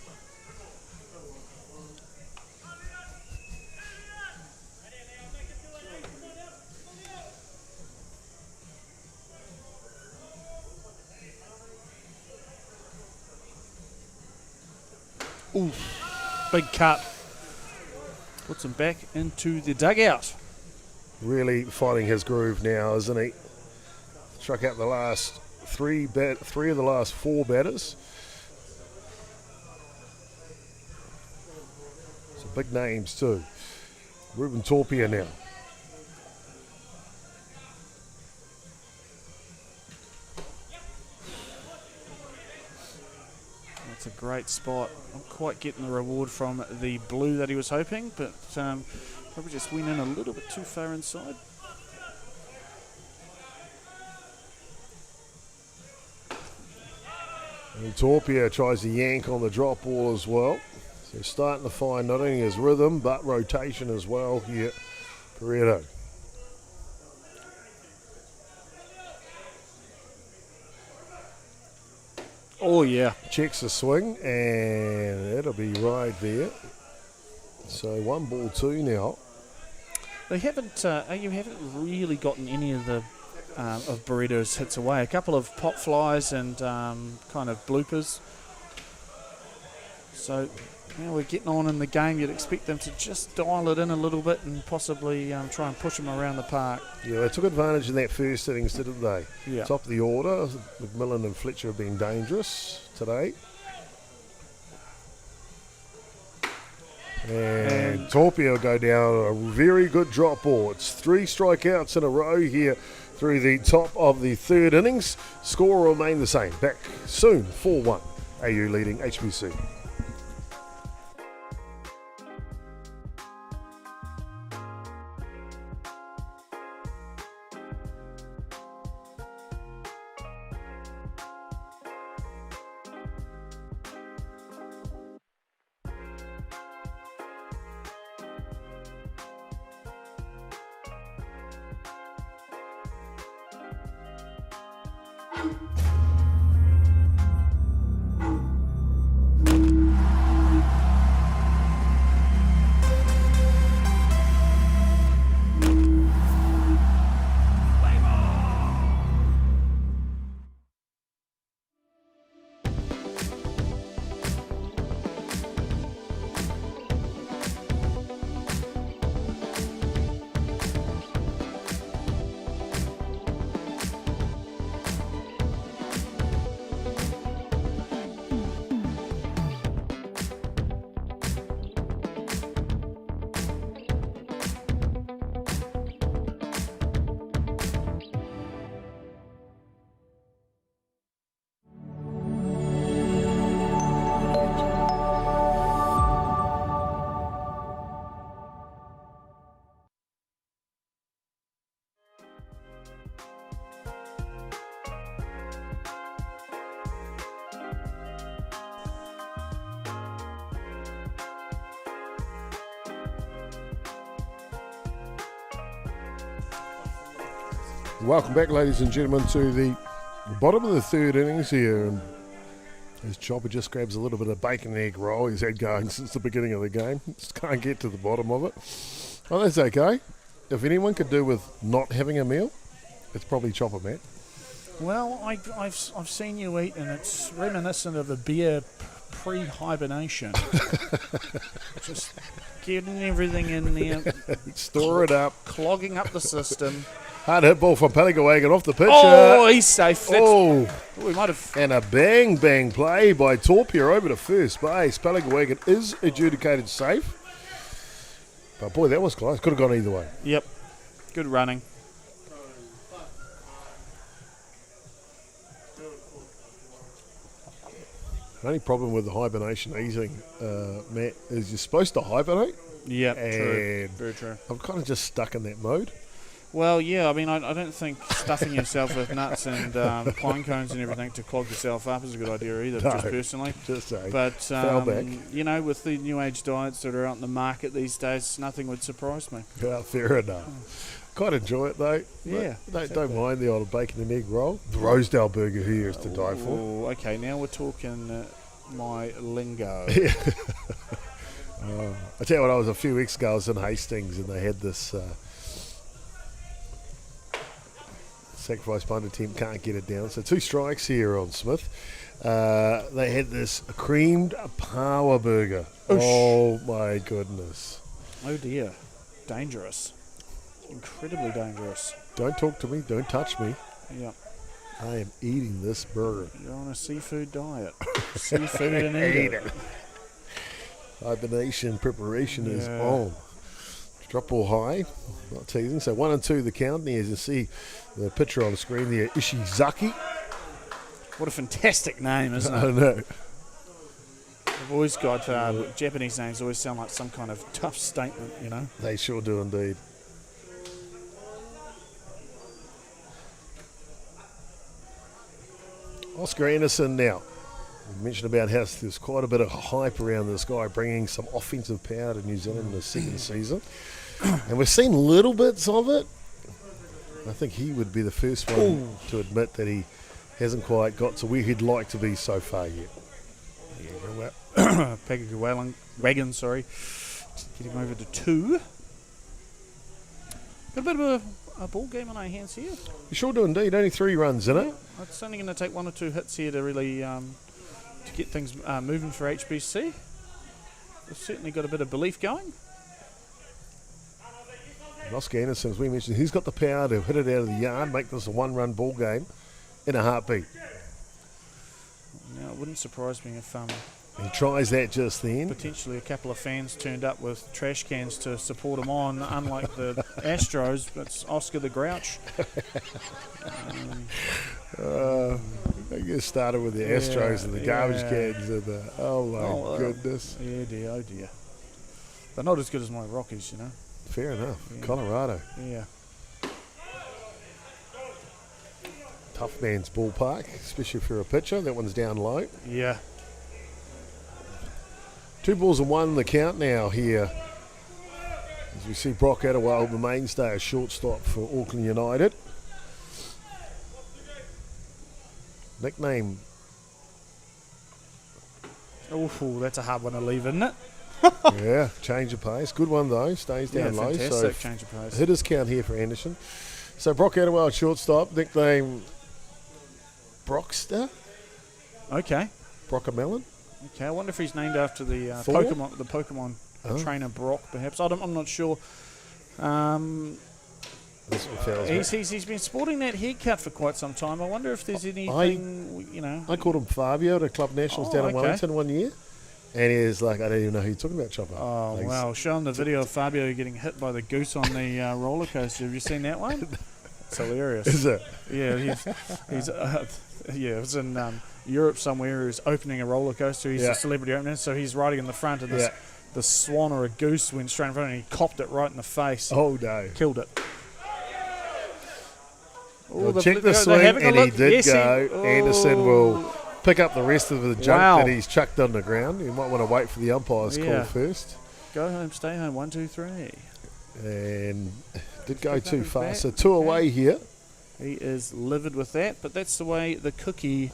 Ooh, big cut. Puts him back into the dugout. Really finding his groove now, isn't he? Struck out the last three of the last 4 batters. Some big names too. Ruben Torpia now. That's a great spot. Not quite getting the reward from the blue that he was hoping, but probably just went in a little bit too far inside. And Torpia tries to yank on the drop ball as well. So starting to find not only his rhythm, but rotation as well here, Barreto. Oh, yeah. Checks the swing, and it'll be right there. So 1 ball 2 now. They haven't, you haven't really gotten any of the of Barreto's hits away. A couple of pop flies and kind of bloopers. So now we're getting on in the game. You'd expect them to just dial it in a little bit and possibly try and push them around the park. Yeah, they took advantage in that first innings, didn't they? Yeah. Top of the order, McMillan and Fletcher have been dangerous today. And Torpia will go down a very good drop ball. It's 3 strikeouts in a row here through the top of the 3rd innings. Score will remain the same. Back soon, 4-1. AU leading HBC. Welcome back, ladies and gentlemen, to the bottom of the third innings here. And as Chopper just grabs a little bit of bacon and egg roll he's had going since the beginning of the game. Just can't get to the bottom of it. Oh, that's okay. If anyone could do with not having a meal, it's probably Chopper, Matt. Well, I've seen you eat, and it's reminiscent of a beer pre-hibernation. Just getting everything in there. Store it up. Clogging up the system. Hard hit ball from Peligawagan off the pitch. Oh, he's safe. We might have. And a bang play by Torpia over to first base. Peligawagan is adjudicated safe. But boy, that was close. Could have gone either way. Yep. Good running. The only problem with the hibernation easing, Matt, is you're supposed to hibernate. Yeah, true. Very true. I'm kind of just stuck in that mode. Well, yeah, I mean, I don't think stuffing yourself with nuts and pine cones and everything to clog yourself up is a good idea either, No, just personally. Just saying. But, back. you know, with the new age diets that are out in the market these days, nothing would surprise me. Well, fair enough. Quite enjoy it, though. Yeah. Don't mind the old bacon and egg roll. The Rosedale burger here is to die for. Oh, okay, now we're talking my lingo. Yeah. I tell you what, I was a few weeks ago, I was in Hastings and they had this sacrifice punt attempt, can't get it down. So 2 strikes here on Smith. They had this creamed power burger. Oosh. Oh my goodness. Oh dear. Dangerous. Incredibly dangerous. Don't talk to me, don't touch me. Yeah. I am eating this burger. You're on a seafood diet. Seafood and eat it. Hibernation preparation is on. Drop ball high, not teasing. So 1 and 2 the count. And as you see the picture on the screen there, Ishizaki. What a fantastic name, isn't it? I know. They've always got Japanese names always sound like some kind of tough statement, you know. They sure do indeed. Oscar Anderson now. We mentioned about how there's quite a bit of hype around this guy bringing some offensive power to New Zealand in the second season. And we've seen little bits of it. I think he would be the first one to admit that he hasn't quite got to where he'd like to be so far yet. Wagon, sorry. Getting over to 2. Got a bit of a ball game on our hands here. You sure do indeed. Only 3 runs in it. It's only going to take 1 or 2 hits here to really to get things moving for HBC. We've certainly got a bit of belief going. Oscar Anderson, as we mentioned, he's got the power to hit it out of the yard, make this a 1-run ball game in a heartbeat. Now, it wouldn't surprise me if He tries that just then. potentially a couple of fans turned up with trash cans to support him on, unlike the Astros. It's Oscar the Grouch. I get started with the Astros and the garbage cans and the, oh my goodness. Yeah, dear, oh dear. They're not as good as my Rockies, you know. Fair enough. Yeah. Colorado. Yeah. Tough man's ballpark, especially if you're a pitcher. That one's down low. Yeah. 2 balls and 1 the count now here. As we see Brock Atiawa, the mainstay, a shortstop for Auckland United. Nickname. Oh, that's a hard one to leave, isn't it? Yeah, change of pace. Good one though. Stays down low. Fantastic So change of pace. hitters count here for Anderson. So Brock Atiawa, shortstop. Nickname Brockster. Okay. Brockamelon. Okay, I wonder if he's named after the Thor? Pokemon trainer Brock, perhaps. I'm not sure. This one fails me. He's been sporting that haircut for quite some time. I wonder if there's anything, you know. I called him Fabio at a club nationals down in Wellington one year. And he was like, I don't even know who you're talking about, Chopper. Oh, like, wow. Show him the video of Fabio getting hit by the goose on the roller coaster. Have you seen that one? It's hilarious. Is it? Yeah, he's it was in Europe somewhere. He's opening a roller coaster. He's a celebrity opener, so he's riding in the front, and the swan or a goose went straight in front, and he copped it right in the face. Oh, no. Killed it. Well, check the swing, and he did go. Anderson will pick up the rest of the junk that he's chucked on the ground. You might want to wait for the umpire's call first. Go home, stay home, 1, 2, 3. And did go too far. So 2 away here. He is livid with that, but that's the way the cookie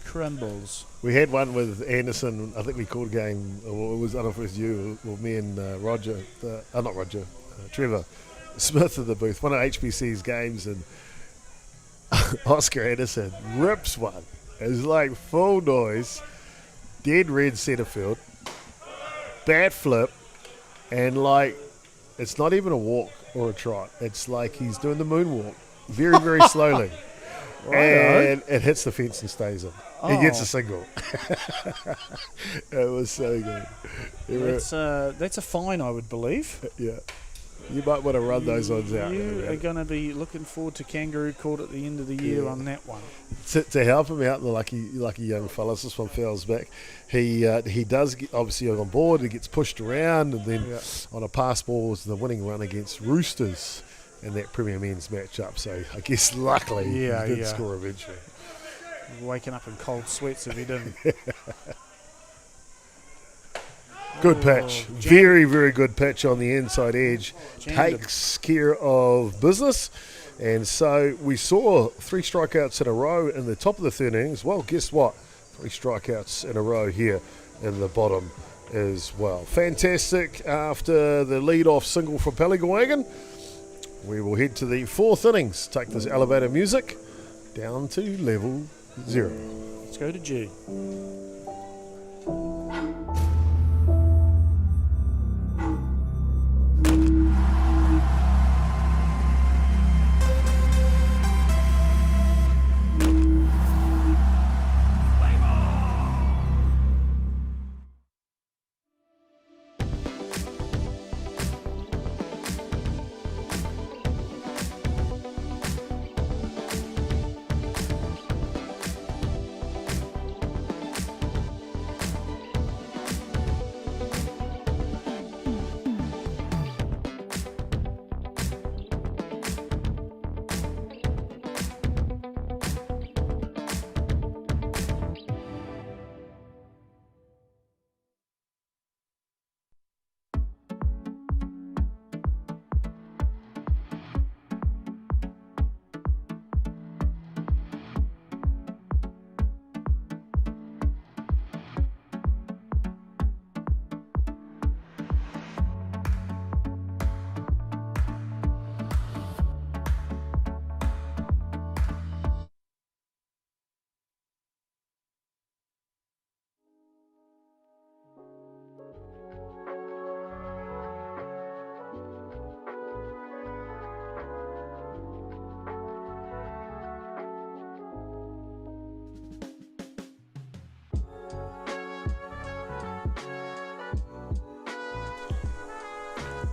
crumbles. We had one with Anderson. I think we called a game. Or it was, I don't know if it was you or me and Trevor Smith of the booth. One of HBC's games, and Oscar Anderson rips one. It's like full noise, dead red centre field, bat flip, and like it's not even a walk or a trot. It's like he's doing the moonwalk very, very slowly. And it hits the fence and stays in. He gets a single. It was so good. That's a fine, I would believe. Yeah. You might want to run those ones out. You are going to be looking forward to Kangaroo Court at the end of the year on that one. To help him out, the lucky young fellas, this one fouls back. He does get obviously on board. He gets pushed around, and then on a pass ball was the winning run against Roosters in that Premier Men's match-up. So I guess luckily he did score eventually. Waking up in cold sweats if he didn't. Good pitch. Very, very good pitch on the inside edge. Takes care of business. And so we saw 3 strikeouts in a row in the top of the third innings. Well, guess what? 3 strikeouts in a row here in the bottom as well. Fantastic. After the lead-off single from Peligawagan, we will head to the 4th innings. Take this elevator music down to level 0. Let's go to G.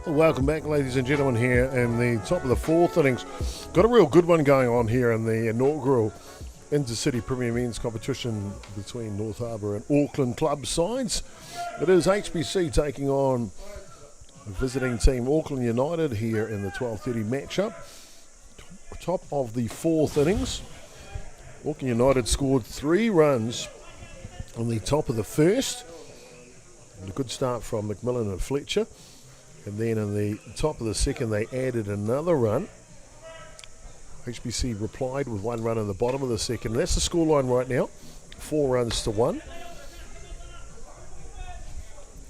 Welcome back, ladies and gentlemen, here in the top of the 4th innings. Got a real good one going on here in the inaugural Intercity Premier Men's competition between North Harbour and Auckland club sides. It is HBC taking on a visiting team, Auckland United, here in the 12:30 matchup. Top of the 4th innings. Auckland United scored 3 runs on the top of the first. And a good start from McMillan and Fletcher. And then in the top of the second, they added another run. HBC replied with 1 run in the bottom of the second. And that's the scoreline right now, 4 runs to 1.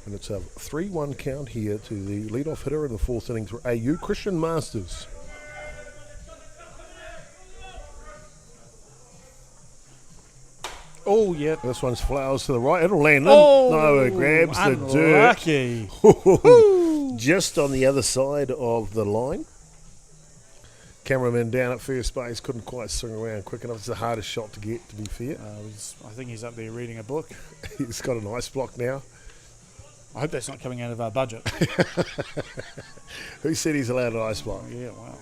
And it's a 3-1 count here to the leadoff hitter in the 4th inning for AU, Christian Masters. Oh, yeah. This one's flowers to the right. It'll land in. Oh, no, it grabs unlucky. the dirt. Just on the other side of the line. Cameraman down at first base couldn't quite swing around quick enough. It's the hardest shot to get, to be fair. I think he's up there reading a book. He's got an ice block now. I hope that's not coming out of our budget. Who said he's allowed an ice block? Yeah, wow.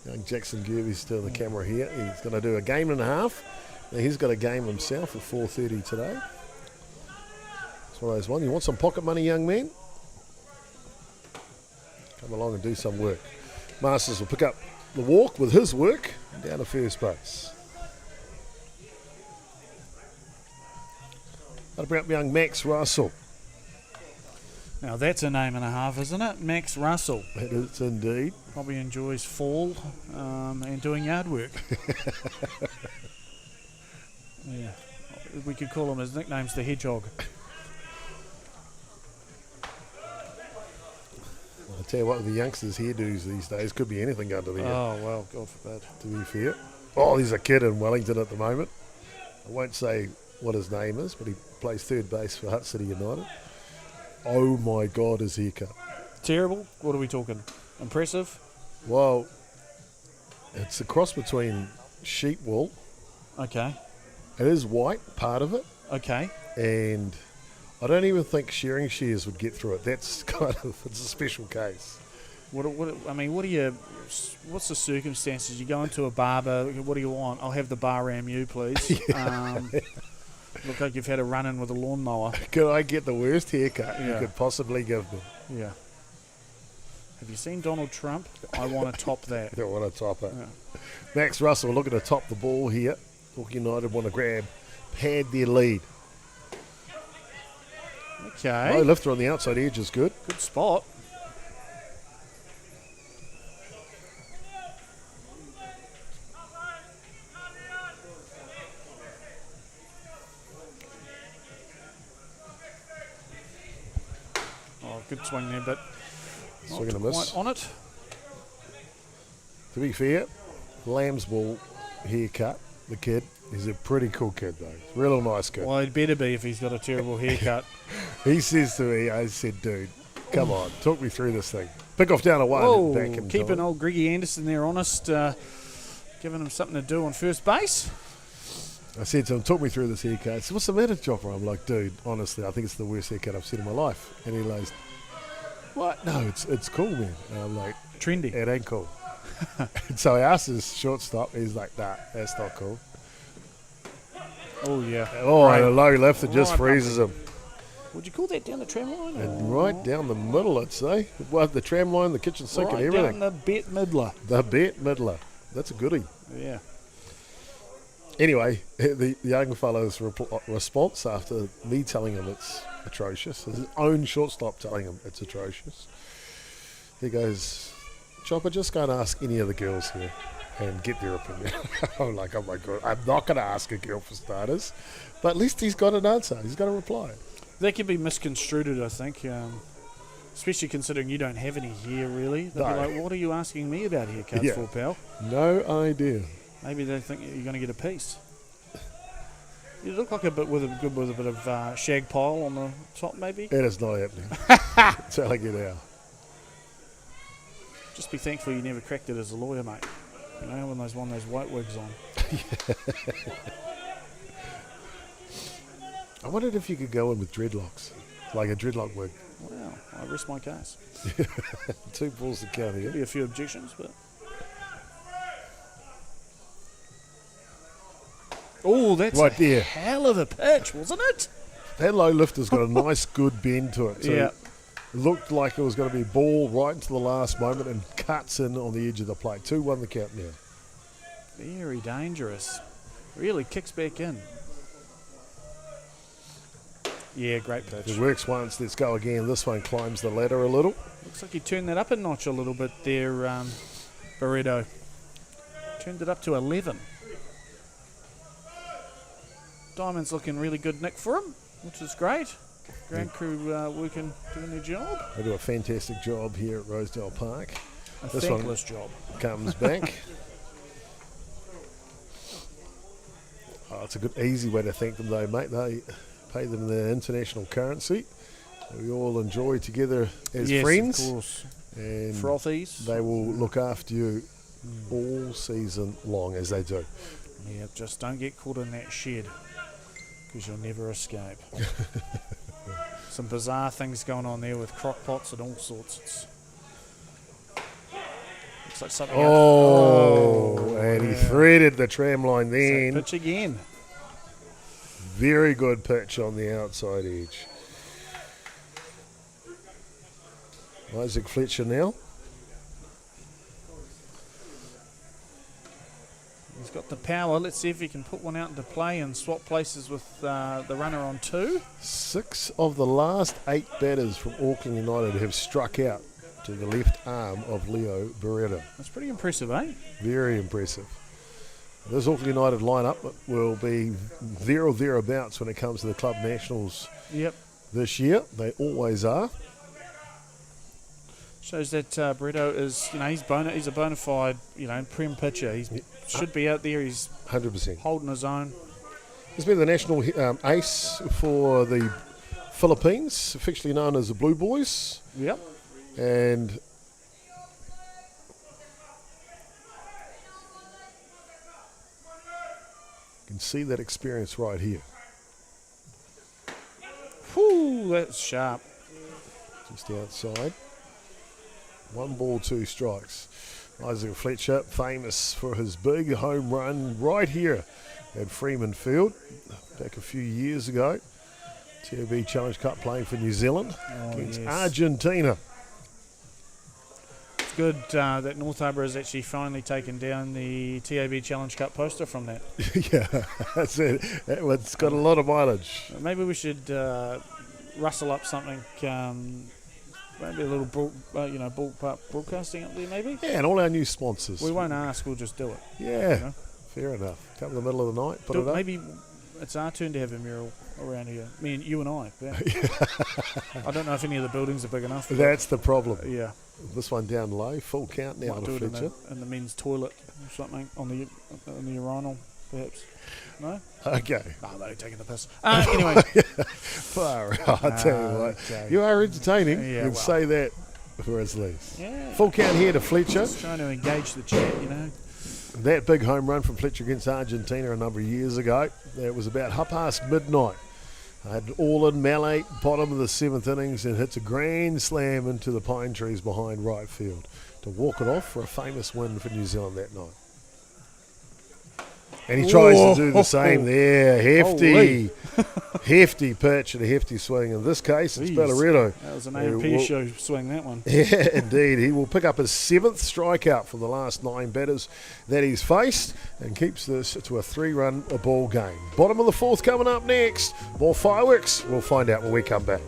Young Jackson Gerbes still on the camera here. He's going to do a game and a half. Now he's got a game himself at 4:30 today. It's one of those ones. You want some pocket money, young man? Come along and do some work. Masters will pick up the walk with his work down to first base. That'll bring up young Max Russell. Now that's a name and a half, isn't it? Max Russell. That is indeed. Probably enjoys fall and doing yard work. Yeah. We could call him, his nickname's the Hedgehog. I tell you what, the youngsters' hairdos these days could be anything under the Oh, well, God forbid. to be fair. Oh, there's a kid in Wellington at the moment. I won't say what his name is, but he plays third base for Hutt City United. Oh my God, his haircut. Terrible? What are we talking? Impressive? Well, it's a cross between sheep wool. Okay. It is white, part of it, Okay. and I don't even think shearing shears would get through it. That's it's a special case. What's the circumstances? You go into a barber, what do you want? I'll have the bar ram you, please. Look like you've had a run-in with a lawnmower. Could I get the worst haircut you Yeah. could possibly give me? Yeah. Have you seen Donald Trump? I want to top that. I don't want to top it. Yeah. Max Russell looking to top the ball here. Auckland United want to pad their lead. Okay. Low lifter on the outside edge is good. Good spot. Oh, good swing there, but Swing and a not miss. quite on it. To be fair, Lambsball haircut, the kid. He's a pretty cool kid, though. Real nice kid. Well, he'd better be if he's got a terrible haircut. He says to me, I said, dude, come on, talk me through this thing. Pick off down a one. Oh, Back in keeping time. old Greggy Anderson there honest, giving him something to do on first base. I said to him, talk me through this haircut. He said, what's the matter, Chopper? I'm like, dude, honestly, I think it's the worst haircut I've seen in my life. And he goes, what? No, it's cool, man. And I'm like, Trendy. it ain't cool. And so I asked his shortstop. He's like, nah, that's not cool. Oh, yeah. Oh, Right. and a low left that just Right freezes him. Would you call that down the tram line? And right down the middle, I'd say. Well, the tram line, the kitchen sink, Right and everything. down the Bette Midler. The bet middler. That's a goodie. Yeah. Anyway, the young fellow's response after me telling him it's atrocious, his own shortstop telling him it's atrocious, he goes, Chopper, just go and ask any of the girls here and get their opinion. I'm like, oh my God, I'm not going to ask a girl for starters, but at least he's got an answer. He's got a reply. That could be misconstrued, I think, especially considering you don't have any hair, really. They'll be No. like, what are you asking me about haircuts Yeah. for, pal? No idea. Maybe they think you're going to get a piece. You look like a bit with a bit of shag pile on the top, maybe. It is not happening. Telling you now. Just be thankful you never cracked it as a lawyer, mate. You know, when those white wigs on. I wondered if you could go in with dreadlocks, like a dreadlock wig. Wow, I rest my case. 2 balls to count here. Be a few objections, but. Oh, that's Right a there. hell of a pitch, wasn't it? That low lifter's got a nice, good bend to it. So Yeah. it looked like it was going to be ball right into the last moment and cuts in on the edge of the plate. 2-1 the count now. Very dangerous. Really kicks back in. Yeah, great pitch. It works once. Let's go again. This one climbs the ladder a little. Looks like you turned that up a notch a little bit there, Barreto. Turned it up to 11. Diamond's looking really good, Nick, for him, which is great. Ground crew doing their job. They do a fantastic job here at Rosedale Park. A This one- thankless job. Comes back. Oh, it's a good, easy way to thank them, though, mate. They pay them in their international currency. We all enjoy together as Yes, friends. of course. And Frothies. they will look after you all season long, as they do. Yeah, just don't get caught in that shed, because you'll never escape. Some bizarre things going on there with crock pots and all sorts. Looks like something else. Oh, and he yeah. threaded the tram line So then. pitch again. Very good pitch on the outside edge. Isaac Fletcher now. He's got the power. Let's see if he can put one out into play and swap places with the runner on 2. 6 of the last 8 batters from Auckland United have struck out to the left arm of Leo Barreto. That's pretty impressive, eh? Very impressive. This Auckland United lineup will be there or thereabouts when it comes to the club nationals this year. They always are. Shows that Barreto is, he's a bona fide, prem pitcher. He should be out there. He's 100%. holding his own. He's been the national ace for the Philippines, affectionately known as the Blue Boys. Yep. And you can see that experience right here. Whew, that's sharp. Just outside. 1 ball, 2 strikes. Isaac Fletcher, famous for his big home run right here at Freeman Field back a few years ago. TAB Challenge Cup playing for New Zealand against Argentina. It's good that North Harbour has actually finally taken down the TAB Challenge Cup poster from that. Yeah, that's it. It's got a lot of mileage. Maybe we should rustle up something. Maybe a little, Ballpark Broadcasting up there, maybe? Yeah, and all our new sponsors. We won't ask, we'll just do it. Yeah, fair enough. Come in the middle of the night, put it up. Maybe it's our turn to have a mural around here. You and I. Yeah. I don't know if any of the buildings are big enough. That's the problem. Yeah. This one down low, full count now to Fletcher. In the men's toilet or something on the urinal, perhaps. No? Okay. Oh, they're taking the piss. Anyway. Far out, I'll tell you what. Okay. You are entertaining. Yeah, You can say that for us least. Yeah. Full count here to Fletcher. Just trying to engage the chat, That big home run from Fletcher against Argentina a number of years ago. It was about midnight. I had all in Malate, bottom of the 7th innings, and hits a grand slam into the pine trees behind right field to walk it off for a famous win for New Zealand that night. And he tries to do the same there. Hefty pitch and a hefty swing. In this case, it's Balleretto. That was an A&P show swing, that one. Yeah, indeed. He will pick up his 7th strikeout from the last 9 batters that he's faced and keeps this to a 3-run ball game. Bottom of the 4th coming up next. More fireworks. We'll find out when we come back.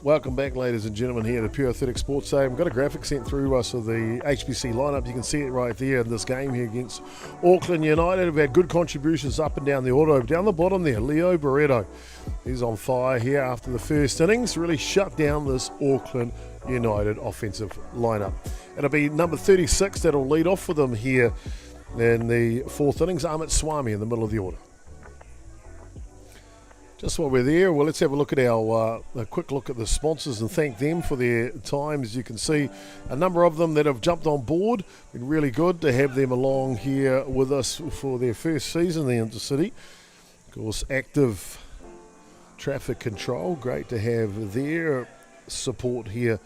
Welcome back, ladies and gentlemen, here to Pure Athletic Sports Day. We've got a graphic sent through us of the HBC lineup. You can see it right there in this game here against Auckland United. We've had good contributions up and down the order. Down the bottom there, Leo Barreto. He's on fire here after the first innings. Really shut down this Auckland United offensive lineup. It'll be number 36 that'll lead off with them here in the 4th innings. Amit Swami in the middle of the order. Just while we're there, well, let's have a look at a quick look at the sponsors and thank them for their time. As you can see, a number of them that have jumped on board. Been really good to have them along here with us for their first season, the Intercity. Of course, Active Traffic Control, great to have their support here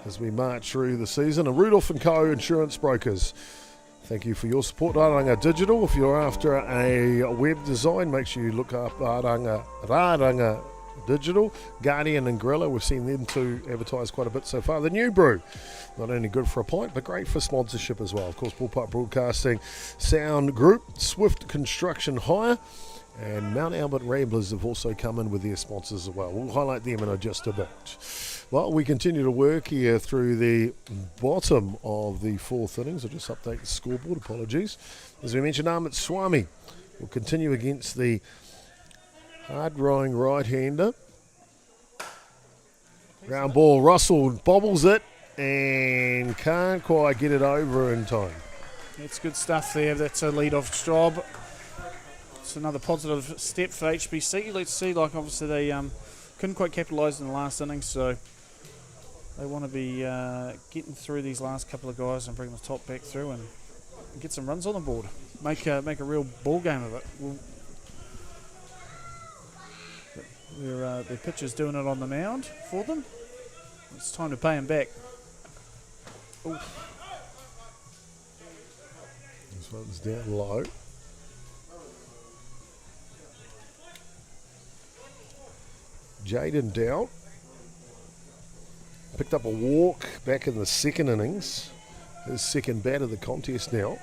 as we march through the season. And Rudolph & Co. Insurance Brokers. Thank you for your support. Raranga Digital, if you're after a web design, make sure you look up Raranga Digital. Guardian and Gorilla, we've seen them two advertise quite a bit so far. The New Brew, not only good for a pint, but great for sponsorship as well. Of course, Ballpark Broadcasting Sound Group, Swift Construction Hire, And Mount Albert Ramblers have also come in with their sponsors as well. We'll highlight them in just a bit. Well, we continue to work here through the bottom of the fourth innings. I'll just update the scoreboard. Apologies. As we mentioned, Amit Swami will continue against the hard-rowing right-hander. Round ball, Russell bobbles it and can't quite get it over in time. It's good stuff there. That's a lead-off job. It's another positive step for HBC. Let's see, like obviously they couldn't quite capitalise in the last innings, so they want to be getting through these last couple of guys and bring the top back through and get some runs on the board. Make a real ball game of it. Their pitcher's doing it on the mound for them. It's time to pay him back. Oof. This one's down low. Jaden Dowd picked up a walk back in the second innings. His second bat of the contest now.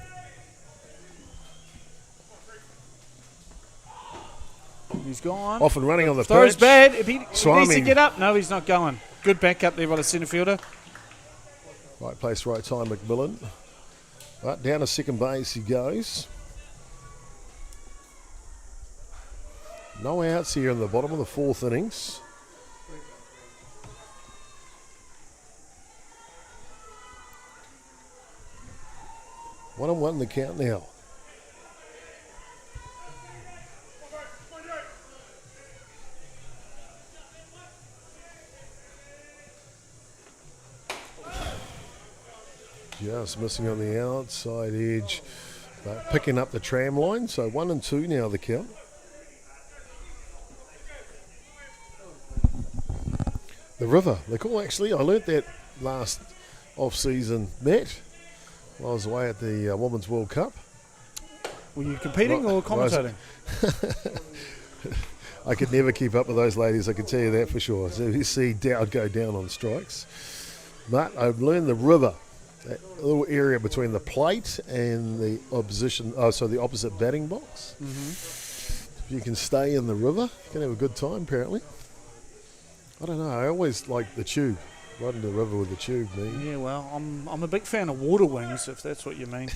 He's gone. Off and running on the Throws pitch. bad. If he needs Swami. to get up. No, he's not going. Good back up there by the centre fielder. Right place, right time, McMillan. But down to second base he goes. No outs here in the bottom of the fourth innings. One and one the count now. Just missing on the outside edge, but picking up the tram line. So 1 and 2 now the count. The river, they call actually. I learnt that last off-season match while I was away at the Women's World Cup. Were you competing or commentating? I could never keep up with those ladies, I can tell you that for sure. So you see Dowd go down on strikes. But I've learned the river, that little area between the plate and the opposition, the opposite batting box. If you can stay in the river, you can have a good time apparently. I don't know, I always like the tube, riding the river with the tube, me. Yeah, well, I'm a big fan of water wings, if that's what you mean.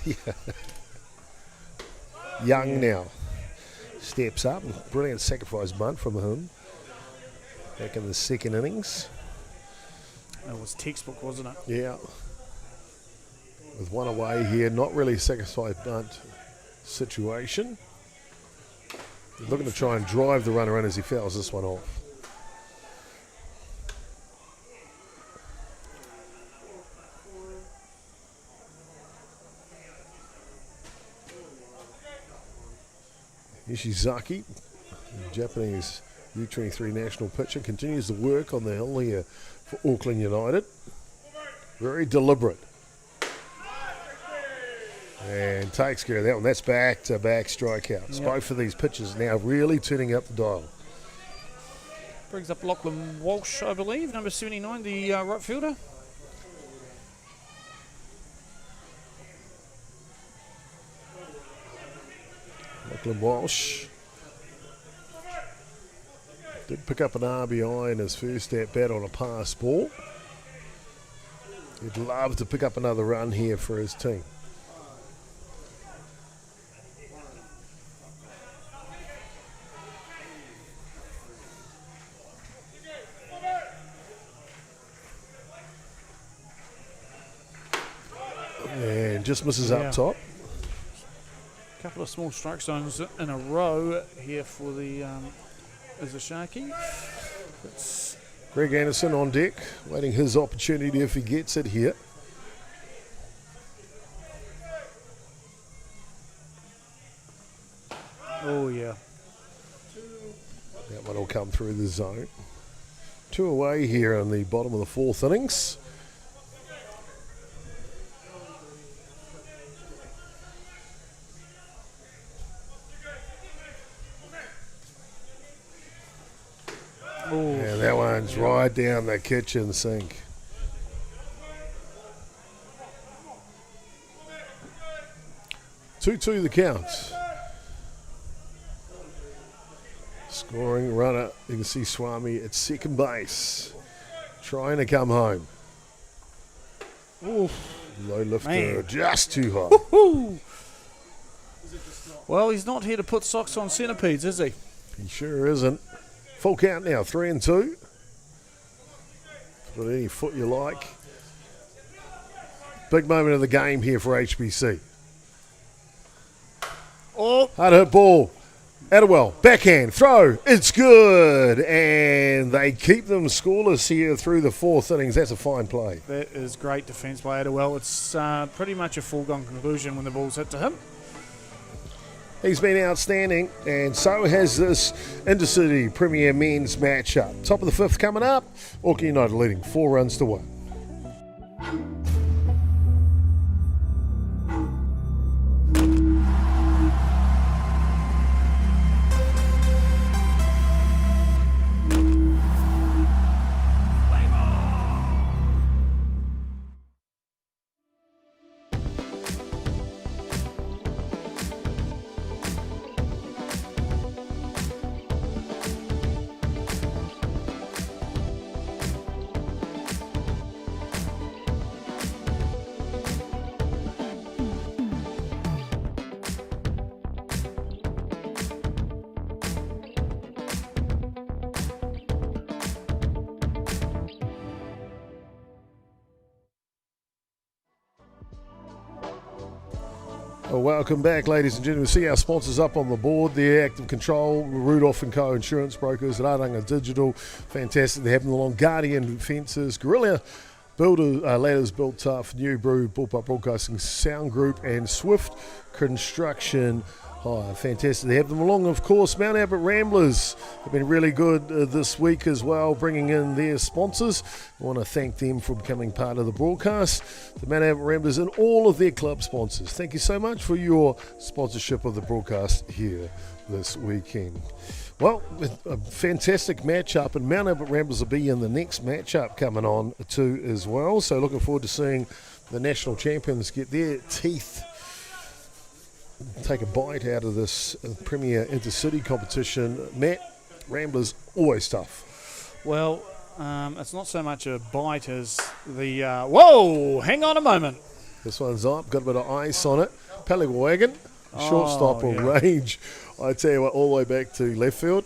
Young now steps up, brilliant sacrifice bunt from him back in the second innings. It was textbook, wasn't it? Yeah, with one away here, not really a sacrifice bunt situation. He's looking to try and drive the runner in as he fouls this one off. Ishizaki, Japanese U23 national pitcher, continues to work on the hill here for Auckland United. Very deliberate. And takes care of that one. That's back-to-back strikeouts. Yep. Both of these pitchers now really turning up the dial. Brings up Lachlan Walsh, I believe, number 79, the right fielder. Lachlan Walsh did pick up an RBI in his first at-bat on a pass ball. He'd love to pick up another run here for his team. And just misses up top. A couple of small strike zones in a row here for the Izashaki. It's Greg Anderson on deck, waiting his opportunity if he gets it here. Oh, yeah. That one will come through the zone. 2 away here in the bottom of the fourth innings. And that one's right down the kitchen sink. Two the count. Scoring runner. You can see Swami at second base. Trying to come home. Oof. Low lifter, Man. just too high. Woo-hoo. Well, he's not here to put socks on centipedes, is he? He sure isn't. Full count now, 3-2. Put any foot you like. Big moment of the game here for HBC. Oh, Hard hit ball. Atiawa, backhand, throw, it's good. And they keep them scoreless here through the fourth innings. That's a fine play. that is great defence by Atiawa. It's pretty much a foregone conclusion when the ball's hit to him. He's been outstanding, and so has this Intercity Premier Men's matchup. Top of the fifth coming up. Auckland United leading 4-1. Well, welcome back, ladies and gentlemen. See our sponsors up on the board there. Active Control, Rudolph & Co. Insurance Brokers, Raranga Digital. Fantastic. They have them along. Guardian Fences, Guerrilla Builder, Ladders Built Tough, New Brew, Ballpark Broadcasting Sound Group, and Swift Construction. Oh, fantastic. They have them along, of course. Mount Albert Ramblers have been really good this week as well, bringing in their sponsors. I want to thank them for becoming part of the broadcast. The Mount Albert Ramblers and all of their club sponsors. Thank you so much for your sponsorship of the broadcast here this weekend. Well, a fantastic matchup, and Mount Albert Ramblers will be in the next matchup coming on too as well. So looking forward to seeing the national champions get their teeth, take a bite out of this Premier Intercity competition. Matt, Ramblers, always tough. Well, it's not so much a bite as the... whoa, hang on a moment. This one's up, got a bit of ice on it. Peliwagon, shortstop will range. I tell you what, all the way back to left field.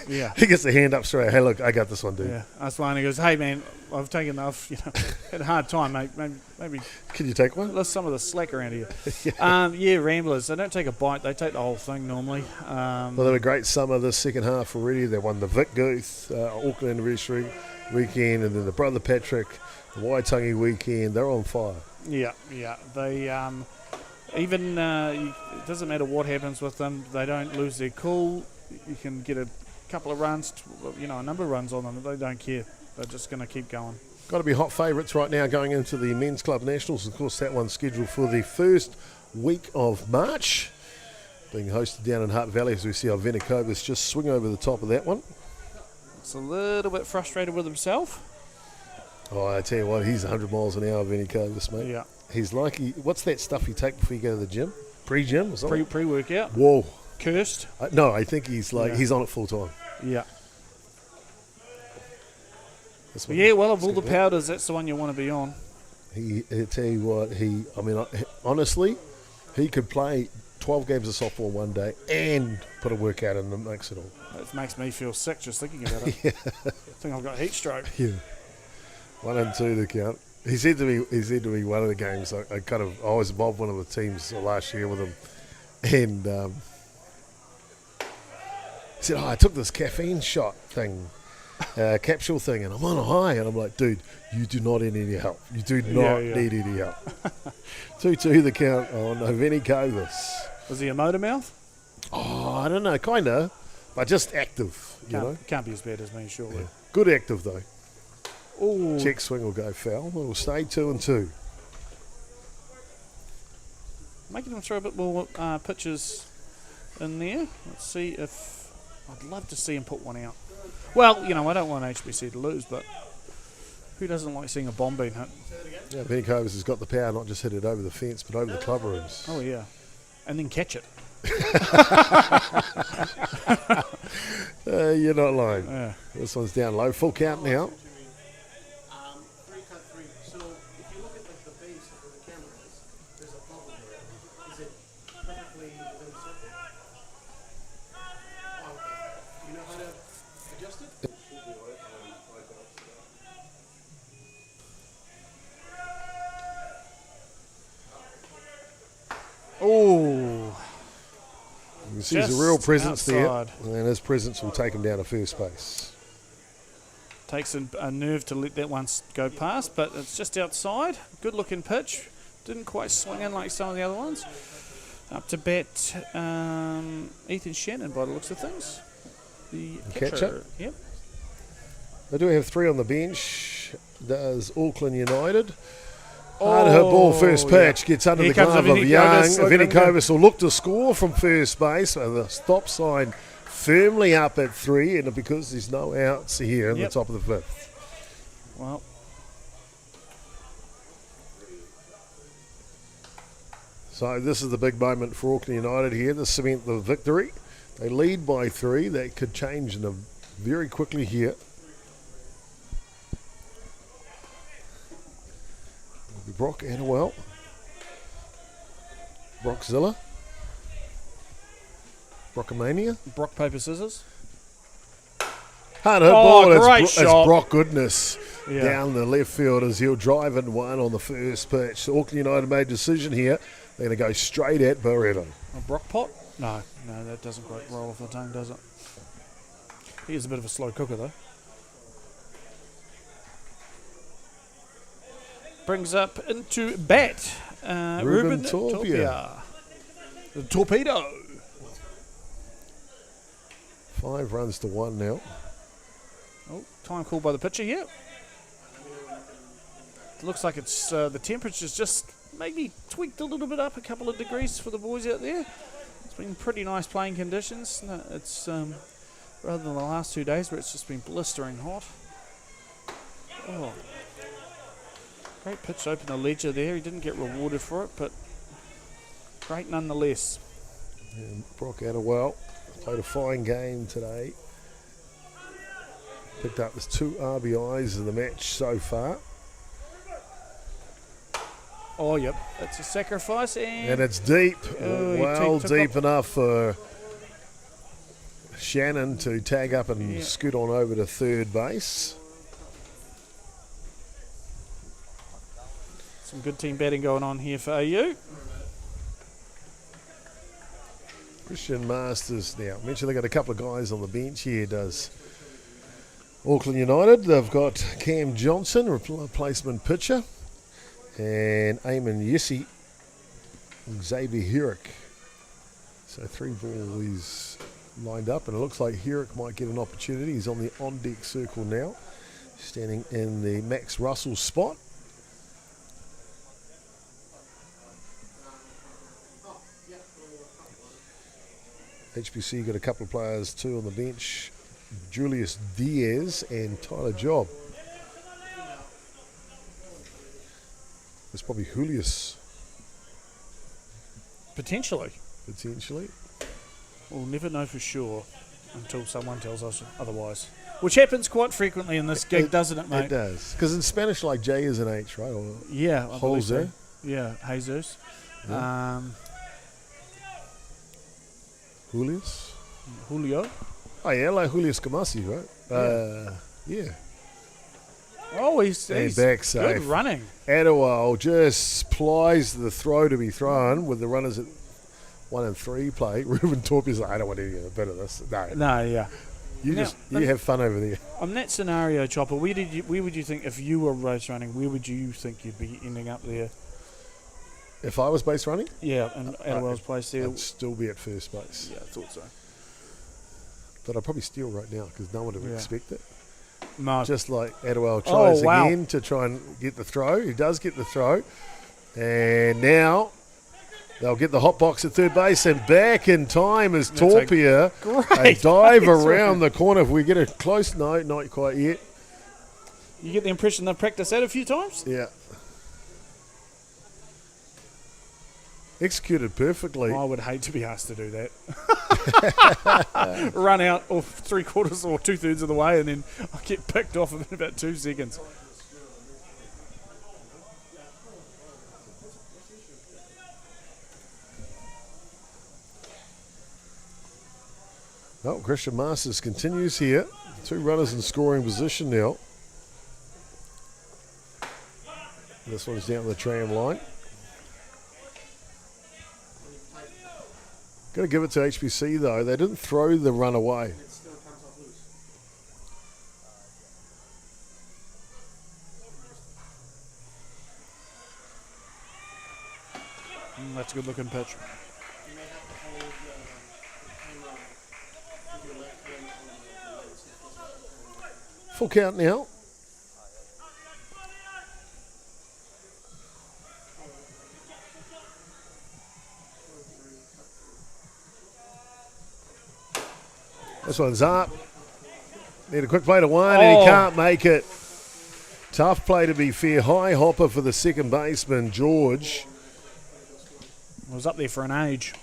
Yeah. He gets the hand up straight. Hey, look, I got this one, dude. Yeah, that's one. He goes, hey, man, I've taken enough. Had a hard time, mate. Maybe Can you take one? let's some of the slack around here. Yeah, Ramblers. They don't take a bite. They take the whole thing normally. Well, they had a great summer this second half already. They won the Vic Guth Auckland Anniversary weekend, and then the Brother Patrick, the Waitangi weekend. They're on fire. Yeah. They even it doesn't matter what happens with them. They don't lose their cool. You can get a couple of runs, a number of runs on them. They don't care. They're just going to keep going. Got to be hot favourites right now going into the Men's Club Nationals. Of course, that one's scheduled for the first week of March, being hosted down in Hart Valley, as we see our Venikovas just swing over the top of that one. It's a little bit frustrated with himself. Oh, I tell you what, he's 100 miles an hour, Venikovas, mate. Yeah. He's like, what's that stuff you take before you go to the gym? Pre-gym or something? Pre-workout. Whoa. Cursed. No, I think he's Yeah. he's on it full time. Yeah. This one- Yeah, well, of all let's the get that. powders, that's the one you want to be on. I tell you what, honestly, he could play 12 games of softball in one day and put a workout in the mix it all. It makes me feel sick just thinking about it. I think I've got heat stroke. Yeah. 1 and 2 to count. He said to me one of the games, I was involved in one of the teams last year with him, and he said, I took this caffeine shot thing, capsule thing, and I'm on a high, and I'm like, dude, you do not need any help. You do not need any help. 2-2 the count on Venikovas. Was he a motor mouth? Oh, I don't know, kind of, but just active, Can't be as bad as me, surely. Yeah. Good active, though. Ooh. Check swing will go foul. It will stay 2-2. Making him throw a bit more pitches in there. Let's see if... I'd love to see him put one out. Well, I don't want HBC to lose, but who doesn't like seeing a bomb being hit? Yeah, Venikovas has got the power, not just hit it over the fence, but over the club rooms. Oh, yeah. And then catch it. You're not lying. Yeah. This one's down low. Full count now. Oh, You can see there's a real presence outside. there, and his presence will take him down to first base. Takes a nerve to let that one go past, but it's just outside. Good looking pitch. Didn't quite swing in like some of the other ones. Up to bat, Ethan Shannon by the looks of things. The catcher. Yep. They do have 3 on the bench. Does Auckland United. Hard hit ball, first pitch, gets under Here the glove of Young. Vinikovas will look to score from first base. So the stop sign firmly up at 3, and because there's no outs here in the top of the 5th. Well, so this is the big moment for Auckland United here to cement the victory. They lead by 3. That could change very quickly here. Brock Atiawa. Brockzilla. Brockamania. Brock, paper, scissors. Hard hit ball. Great It's shot. Brock Goodness Yeah. down the left field as he'll drive in one on the first pitch. So Auckland United made a decision here. They're going to go straight at Barreto. A Brock pot? No, that doesn't quite roll off the tongue, does it? He is a bit of a slow cooker, though. Brings up into bat. Ruben Torpia. The torpedo. 5 runs to 1 now. Oh, time called by the pitcher here. It looks like it's the temperature's just maybe tweaked a little bit up a couple of degrees for the boys out there. It's been pretty nice playing conditions. No, it's rather than the last 2 days where it's just been blistering hot. Oh. Great pitch to open the ledger there. He didn't get rewarded for it, but great nonetheless. And Brock Atiawa played a fine game today. Picked up his 2 RBIs in the match so far. Oh, yep. That's a sacrifice. And it's deep. Took Deep up. enough for Shannon to tag up and scoot on over to third base. Some good team batting going on here for AU. Christian Masters now. I mentioned they got a couple of guys on the bench here. Does Auckland United. They've got Cam Johnson, replacement pitcher, and Eamon Yessi, Xavier Herrick. So 3 boys lined up, and it looks like Herrick might get an opportunity. He's on the on-deck circle now, standing in the Max Russell spot. HBC got a couple of players too on the bench, Julius Diaz and Tyler Job. It's probably Julius, Potentially. potentially. We'll never know for sure until someone tells us otherwise. Which happens quite frequently in this gig, doesn't it, mate? It does. Because in Spanish, like J is an H, right? Or Yeah, I believe so. Jose. Yeah, Jesus. Yeah. Julius. Julio. Oh, yeah, like Julius Kamasi, right? Yeah. Oh, he's And good back safe. running. Atiawa just plies the throw to be thrown with the runners at 1 and 3 play. Ruben Torpia's like, I don't want any bit of this. No. No, yeah. You Now, you have fun over there. On that scenario, Chopper, where would you think, if you were race running, where would you think you'd be ending up there? If I was base running, Yeah, and Adwell's place there. I'd still be at first base. Yeah, I thought so. But I'd probably steal right now because no one would expect it. No. Just like Adwell tries wow. again to try and get the throw. He does get the throw. And now they'll get the hot box at third base, and back in time is That's a Torpia. great A dive base around the corner. If we get a close, no, not quite yet. You get the impression they've practiced that a few times? Yeah. executed perfectly. I would hate to be asked to do that. Run out or 3/4 or 2/3 of the way, and then I get picked off in about 2 seconds. Oh, Christian Masters continues here. 2 runners in scoring position now. This one's down the tram line. Got to give it to HBC though. They didn't throw the run away. That's a good looking pitch. Full count now. This one's up. Need a quick play to 1 and he can't make it. Tough play to be fair. High hopper for the second baseman, George. I was up there for an age.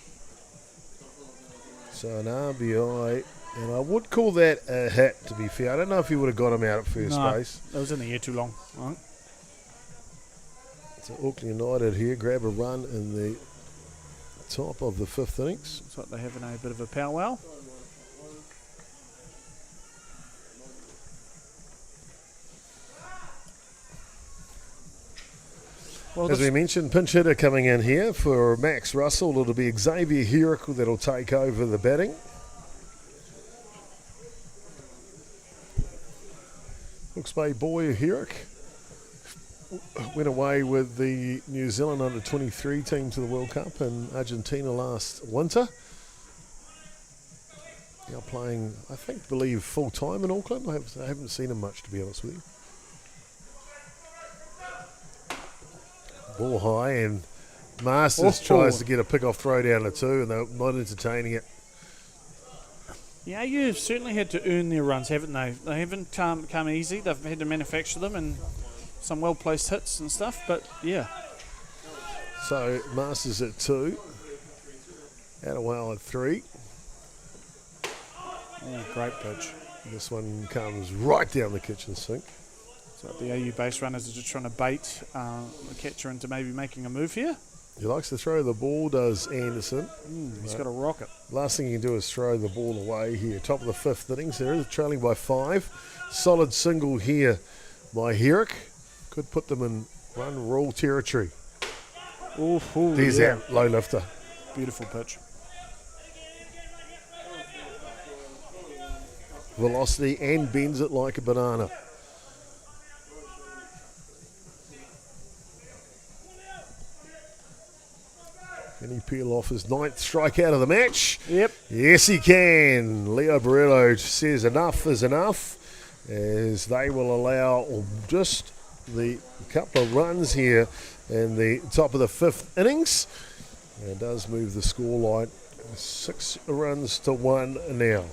So an RBI, and I would call that a hit, to be fair. I don't know if he would have got him out at first base. That was in the air too long. Right. So Auckland United here grab a run in the top of the 5th innings. Looks like they're having a bit of a powwow. Well, as we mentioned, pinch hitter coming in here for Max Russell. It'll be Xavier Herrick that'll take over the batting. Hawke's Bay boy Herrick went away with the New Zealand under-23 team to the World Cup in Argentina last winter. Now playing, I believe full-time in Auckland. I haven't seen him much, to be honest with you. Ball high, and Masters tries to get a pick-off throw down to 2, and they're not entertaining it. Yeah, you've certainly had to earn their runs, haven't they? They haven't come easy. They've had to manufacture them and some well-placed hits and stuff, but yeah. So Masters at 2, Atiawa at 3. Oh, great pitch. This one comes right down the kitchen sink. So the AU base runners are just trying to bait the catcher into maybe making a move here. He likes to throw the ball, does Anderson. He's got a rocket. Last thing he can do is throw the ball away here. Top of the 5th innings there, trailing by 5. Solid single here by Herrick. Could put them in run rule territory. There's that low lifter. Beautiful pitch. Velocity and bends it like a banana. Can he peel off his 9th strikeout of the match? Yep. Yes, he can. Leo Borrello says enough is enough, as they will allow just the couple of runs here in the top of the 5th innings. And it does move the scoreline 6 runs to 1 now.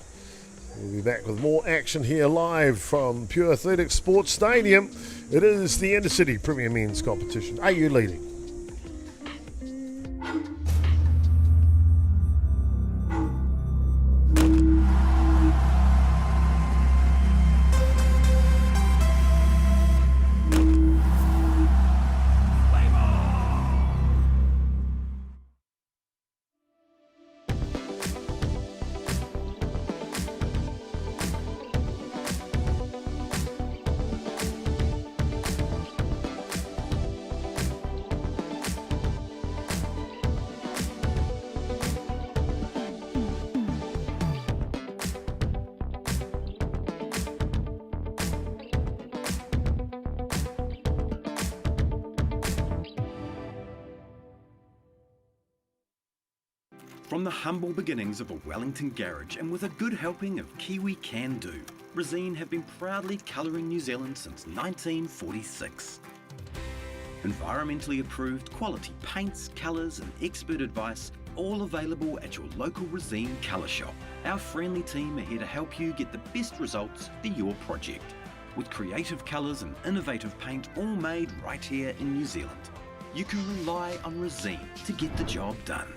We'll be back with more action here live from Pure Athletics Sports Stadium. It is the Intercity Premier Men's Competition. Are you leading? From the humble beginnings of a Wellington garage and with a good helping of Kiwi Can Do, Resine have been proudly colouring New Zealand since 1946. Environmentally approved quality paints, colours and expert advice, all available at your local Resine colour shop. Our friendly team are here to help you get the best results for your project, with creative colours and innovative paint all made right here in New Zealand. you can rely on Rosine to get the job done.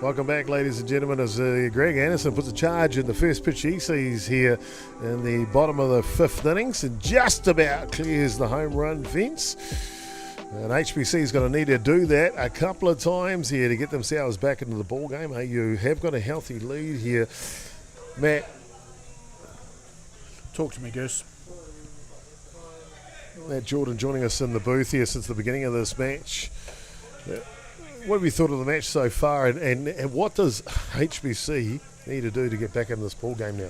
Welcome back, ladies and gentlemen, as Greg Anderson puts a charge in the first pitch he sees here in the bottom of the fifth innings and just about clears the home run fence. And HBC's going to need to do that a couple of times here to get themselves back into the ball game. Hey, you have got a healthy lead here. Matt. Talk to me, Goose. Matt Jordan joining us in the booth here since the beginning of this match. What have you thought of the match so far, and what does HBC need to do to get back into this ball game now?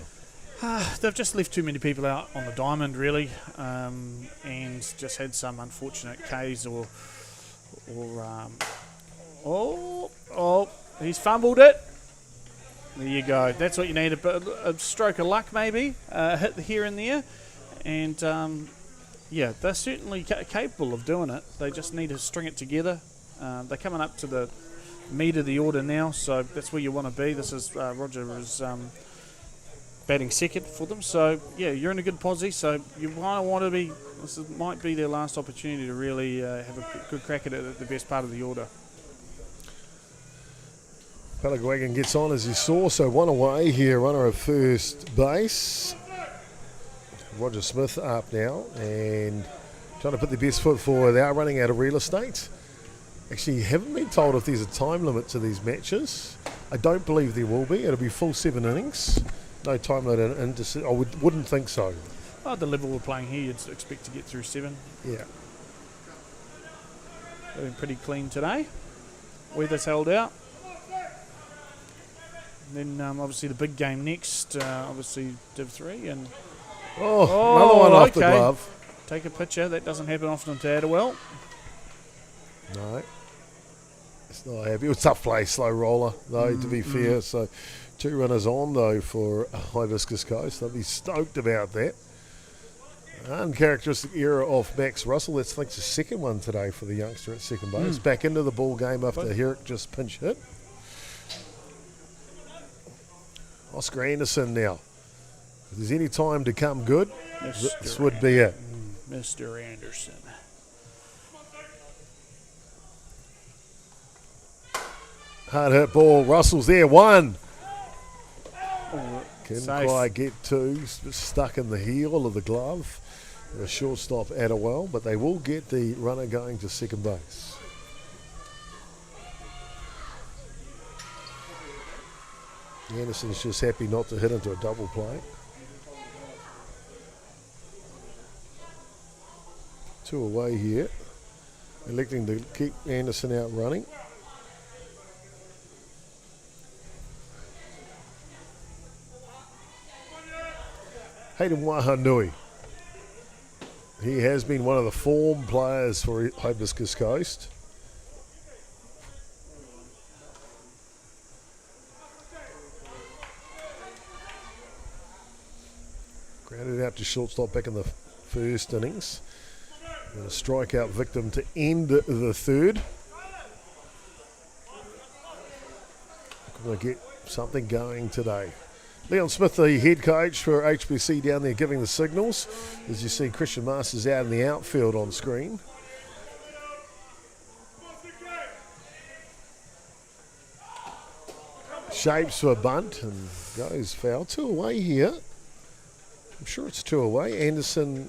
They've just left too many people out on the diamond, really, and just had some unfortunate Ks he's fumbled it. There you go. That's what you need, a stroke of luck maybe, hit here and there, and they're certainly capable of doing it. They just need to string it together. They're coming up to the meat of the order now, so that's where you want to be. This is Roger is batting second for them, so yeah, you're in a good posse. So you want to be. Might be their last opportunity to really have a good crack at it at the best part of the order. Pelagwagon gets on as you saw, so one away here, runner at first base. Roger Smith up now and trying to put their best foot forward. They are running out of real estate. Actually, you haven't been told if there's a time limit to these matches. I don't believe there will be. It'll be full 7 innings. No time limit. I wouldn't think so. Oh, the level we're playing here, you'd expect to get through 7. Yeah. They've been pretty clean today. Weather's held out. And then obviously the big game next, obviously Div 3. And another one off the glove. Take a picture. That doesn't happen often to Atiawa. No. It's not happy. It was a tough play, slow roller, though, to be fair. So 2 runners on, though, for Hibiscus Coast. They'll be stoked about that. Uncharacteristic error off Max Russell. That's, I think, the second one today for the youngster at second base. Back into the ball game after Herrick just pinch hit. Oscar Anderson now. If there's any time to come good, this would be it. Mr. Anderson. Hard hit ball. Russell's there. 1. Couldn't Safe. quite get 2. Stuck in the heel of the glove. A shortstop Atiawa, but they will get the runner going to second base. Anderson's just happy not to hit into a double play. 2 away here. Electing to keep Anderson out running. Hayden Wahanui. He has been one of the form players for Hibiscus Coast. Grounded out to shortstop back in the first innings. And a strikeout victim to end the third. Going to get something going today. Leon Smith, the head coach for HBC down there giving the signals. As you see, Christian Masters out in the outfield on screen. Shapes for a bunt and goes foul. 2 away here. I'm sure it's 2 away.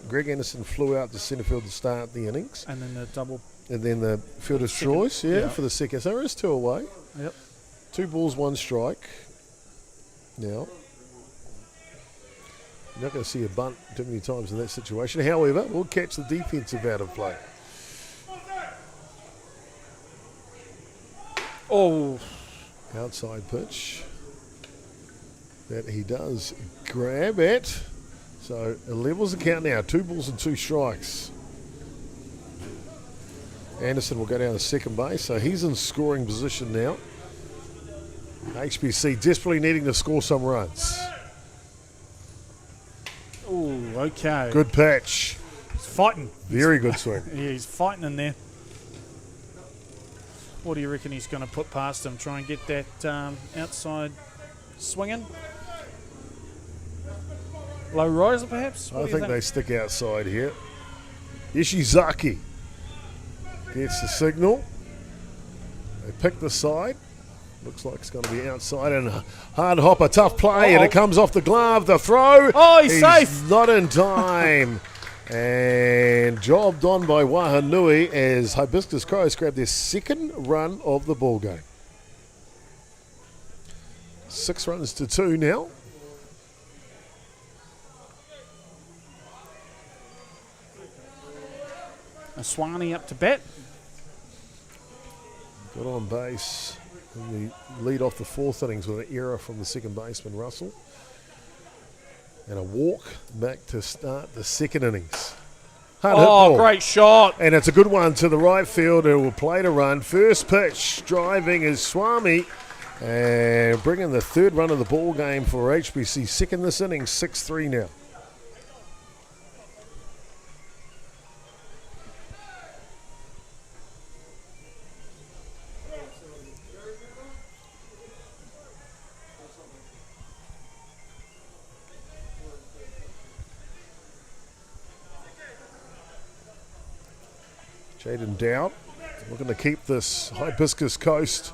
Greg Anderson flew out to centre field to start the innings. And then the double. And then the fielder's choice, for the second. So there is 2 away. Yep. 2 balls, 1 strike. Now, you're not going to see a bunt too many times in that situation. However, we'll catch the defensive out of play. Oh. Outside pitch that he does grab at. So it levels the count now. 2 balls and 2 strikes. Anderson will go down to second base. So he's in scoring position now. HBC desperately needing to score some runs. Ooh, okay. Good pitch. He's fighting. Very good swing. Yeah, he's fighting in there. What do you reckon he's going to put past him? Try and get that outside swinging? Low riser, perhaps? I think they stick outside here. Ishizaki gets the signal. They pick the side. Looks like it's going to be outside, and hard hopper, tough play, and it comes off the glove. The throw. Oh, he's safe. Not in time. And jobbed on by Wahanui as Hibiscus Crows grab their second run of the ball game. 6 runs to 2 now. Swanee up to bat. Got on base in the lead off the 4th innings with an error from the second baseman, Russell. And a walk back to start the 2nd innings. Hard hit ball. Great shot. And it's a good one to the right field. It will play to run. First pitch, driving is Swami. And bringing the 3rd run of the ball game for HBC. Second this inning, 6-3 now. Jaden Dowd looking to keep this Hibiscus Coast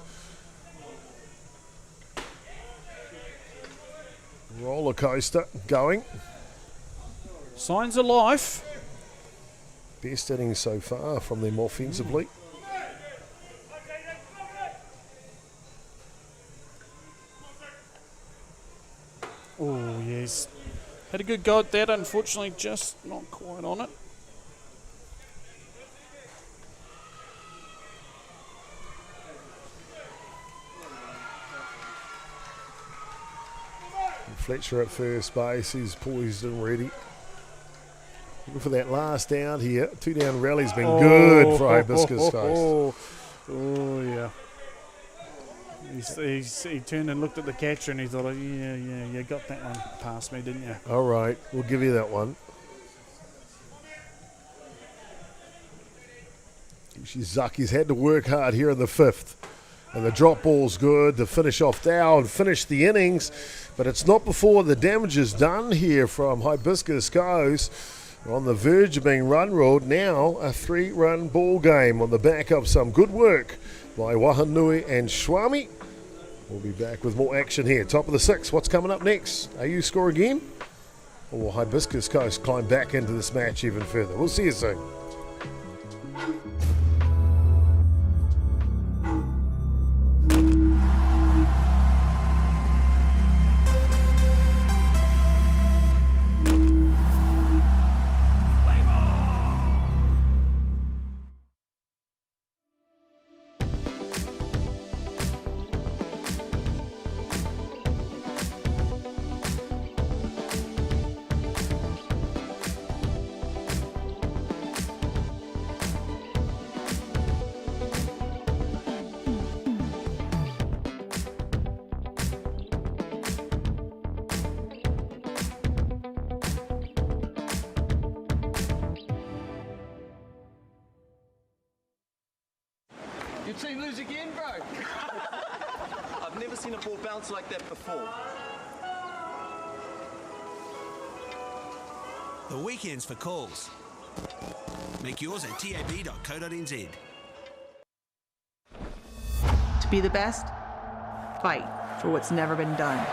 roller coaster going. Signs of life. Best innings so far from them offensively. Oh, yes. Had a good go at that, unfortunately just not quite on it. Fletcher at first base, he's poised and ready. Looking for that last out here. 2 down rally's been good for Hibiscus Coast. Oh, yeah. He turned and looked at the catcher and he thought, yeah, you got that one past me, didn't you? All right, we'll give you that one. Zaki's had to work hard here in the 5th. And the drop ball's good to finish off Dowd, finish the innings. But it's not before the damage is done here from Hibiscus Coast. We're on the verge of being run ruled. Now a 3-run ball game on the back of some good work by Wahanui and Swami. We'll be back with more action here. Top of the 6th. What's coming up next? AU score again? Or will Hibiscus Coast climb back into this match even further? We'll see you soon. Your team lose again, bro? I've never seen a ball bounce like that before. The weekend's for calls. Make yours at tab.co.nz. To be the best, fight for what's never been done.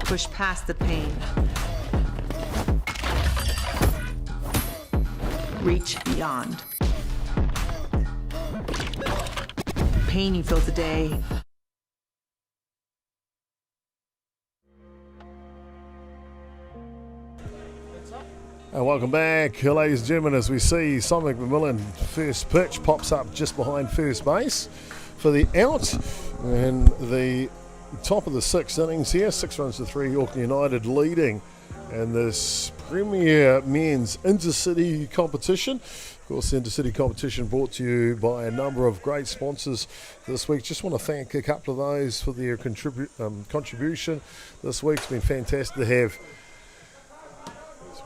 Push past the pain. Reach beyond. Pain you feel today. And welcome back, ladies and gentlemen, as we see Simon McMillan, first pitch pops up just behind first base for the out. And the top of the 6th innings here, 6 runs to 3, Auckland United leading in this Premier Men's Intercity competition. Of course, the Intercity competition brought to you by a number of great sponsors this week. Just want to thank a couple of those for their contribution this week. It's been fantastic to have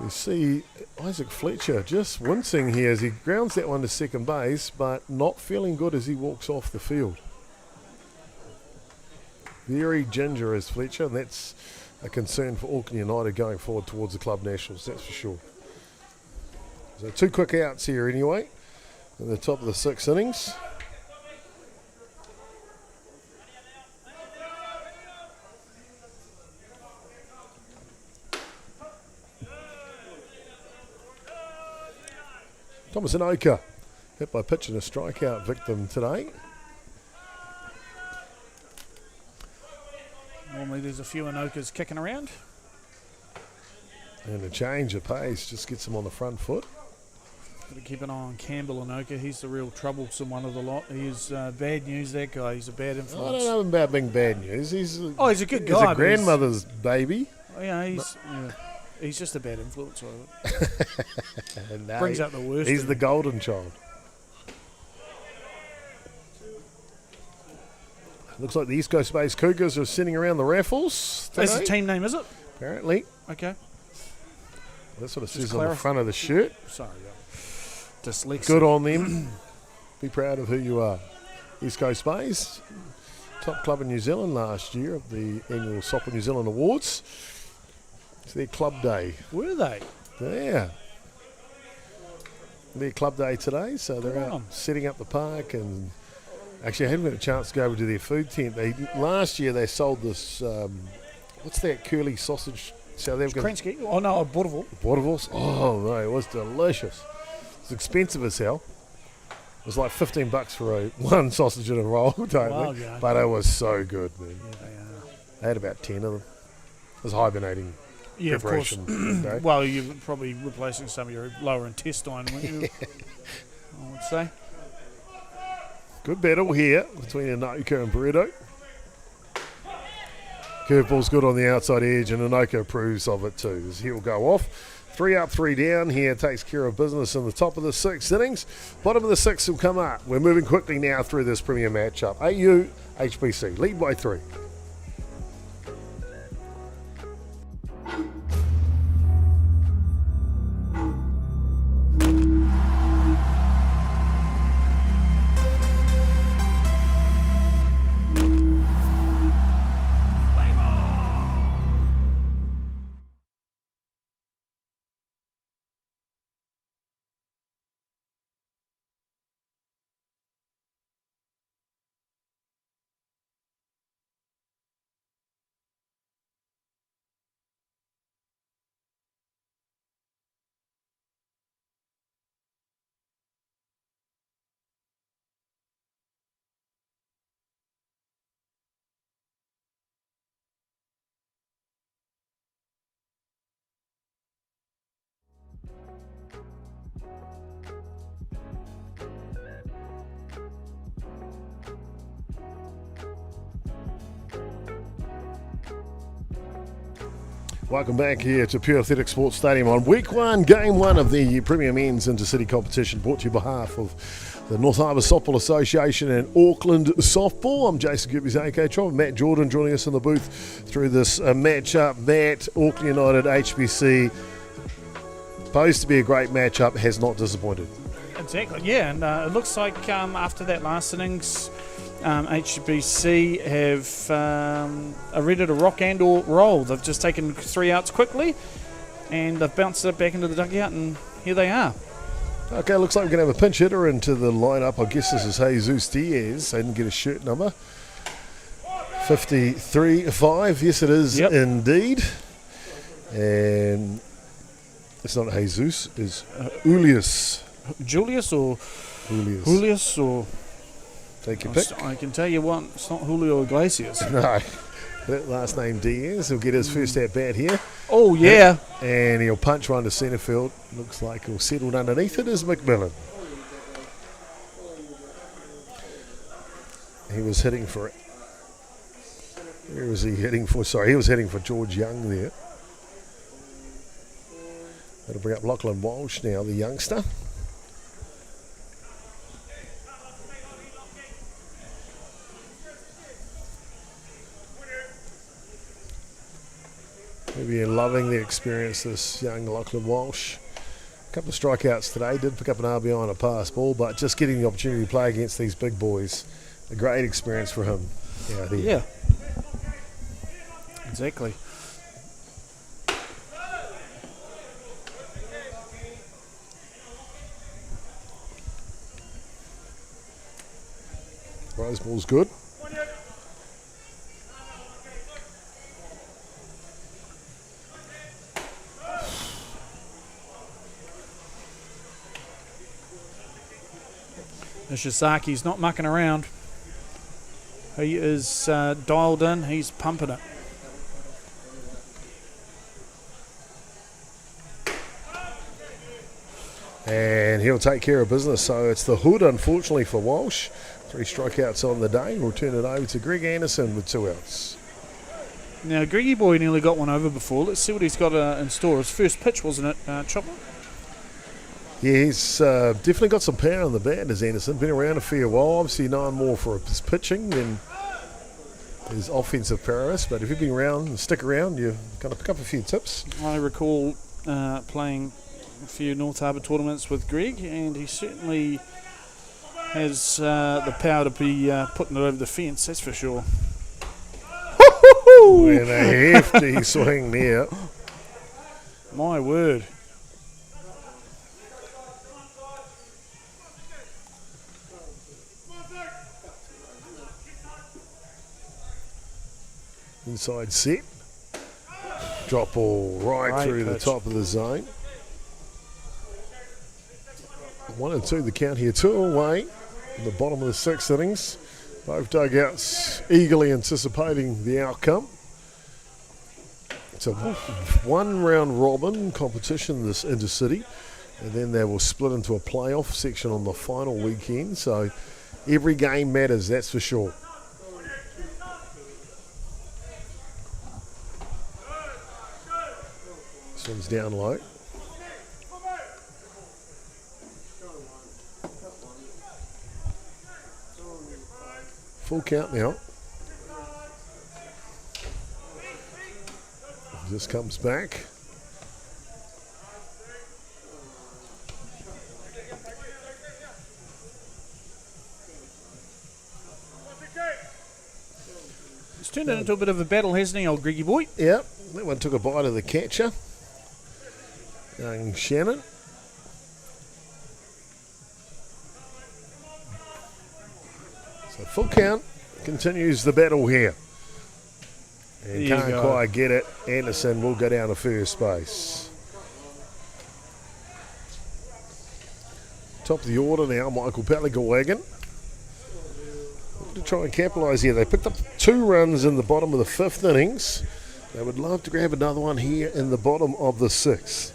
You see Isaac Fletcher just wincing here as he grounds that one to second base, but not feeling good as he walks off the field. Very ginger is Fletcher, and that's a concern for Auckland United going forward towards the club nationals, that's for sure. So 2 quick outs here anyway, at the top of the 6 innings. Thomas Anoka hit by pitch and a strikeout victim today. Normally there's a few Anokas kicking around. And a change of pace just gets him on the front foot. Got to keep an eye on Campbell Anoka. He's the real troublesome one of the lot. He's bad news, that guy. He's a bad I influence. don't know about being bad news. He's a good guy. He's a grandmother's baby. Oh, yeah, he's just a bad influence. No, brings out the worst. He's the golden child. Looks like the East Coast based Cougars are sitting around the raffles today. That's the team name, is it? Apparently. Okay. That's what it says on the front of the shirt. Sorry, dyslexia. Good on them. Be proud of who you are. East Coast Bays, top club in New Zealand last year at the annual Soccer New Zealand Awards. It's their club day. Were they? Yeah. Their club day today, so they're out setting up the park. And actually, I haven't had a chance to go over to their food tent. Last year they sold this, what's that curly sausage? South African. Krensky? Oh no, a Boerewors. Boerewors? Oh no, it was delicious. It's expensive as hell. It was like $15 for one sausage and a roll, totally. Yeah. But it was so good, man. Yeah, they are. I had about 10 of them. It was hibernating preparation. Of course. Well, you're probably replacing some of your lower intestine, weren't you? I would say. Good battle here between Anoka and Burrito. Curveball's good on the outside edge, and Anoka approves of it too. As he'll go off. 3 up, 3 down here, takes care of business in the top of the 6 innings. Bottom of the 6 will come up. We're moving quickly now through this premier matchup. AU, HBC, lead by 3. Welcome back here to Pure Athletic Sports Stadium on week 1, game 1 of the Premier Men's Intercity competition, brought to you on behalf of the North Harbour Softball Association and Auckland Softball. I'm Jason Gerbes, aka Tron. Matt Jordan joining us in the booth through this matchup. Matt, Auckland United, HBC, supposed to be a great matchup, has not disappointed. Exactly, yeah, and it looks like after that last innings, HBC are ready to rock and or roll. They've just taken 3 outs quickly, and they've bounced it back into the dugout, and here they are. Okay, looks like we're going to have a pinch hitter into the lineup. I guess this is Jesus Diaz. They didn't get a shirt number. 53-5, yes it is indeed. And it's not Jesus, it's Julius. Julius or Julius. Julius or... Take your pick. I can tell you what, it's not Julio Iglesias. No. That last name Diaz. He'll get his first at bat here. Oh, yeah. And he'll punch one to centre field. Looks like he'll settle underneath it as McMillan. He was hitting for... Where was he hitting for? Sorry, he was hitting for George Young there. That'll bring up Lachlan Walsh now, the youngster. He'll be loving the experience, this young Lachlan Walsh. A couple of strikeouts today, did pick up an RBI on a pass ball, but just getting the opportunity to play against these big boys, a great experience for him out here. Yeah. Exactly. Roseball's good. Nishizaki's not mucking around. He is dialed in. He's pumping it. And he'll take care of business. So it's the hood, unfortunately, for Walsh. 3 strikeouts on the day. We'll turn it over to Greg Anderson with 2 outs. Now, Greggy Boy nearly got one over before. Let's see what he's got in store. His first pitch, wasn't it, Chopper? Yeah, he's definitely got some power in the bat, as Anderson. Been around a fair while. Obviously known more for his pitching than his offensive prowess. But if you've been around and stick around, you're going to pick up a few tips. I recall playing a few North Harbour tournaments with Greg, and he certainly has the power to be putting it over the fence, that's for sure. And a hefty swing there. My word. Inside set. Drop ball right Great through pitch. the top of the zone. 1 and 2 the count here. 2 away in the bottom of the 6th innings. Both dugouts eagerly anticipating the outcome. It's a 1-round robin competition, this Intercity, and then they will split into a playoff section on the final weekend. So every game matters, that's for sure. This one's down low. Full count now. Just comes back. It's turned it into a bit of a battle, hasn't he, old Greggy Boy? Yep, that one took a bite of the catcher. Young Shannon. So full count, continues the battle here. And There you can't go. quite get it. Anderson will go down to first base. Top of the order now, Michael Palligawagan. To try and capitalise here. They picked up 2 runs in the bottom of the 5th innings. They would love to grab another one here in the bottom of the 6th.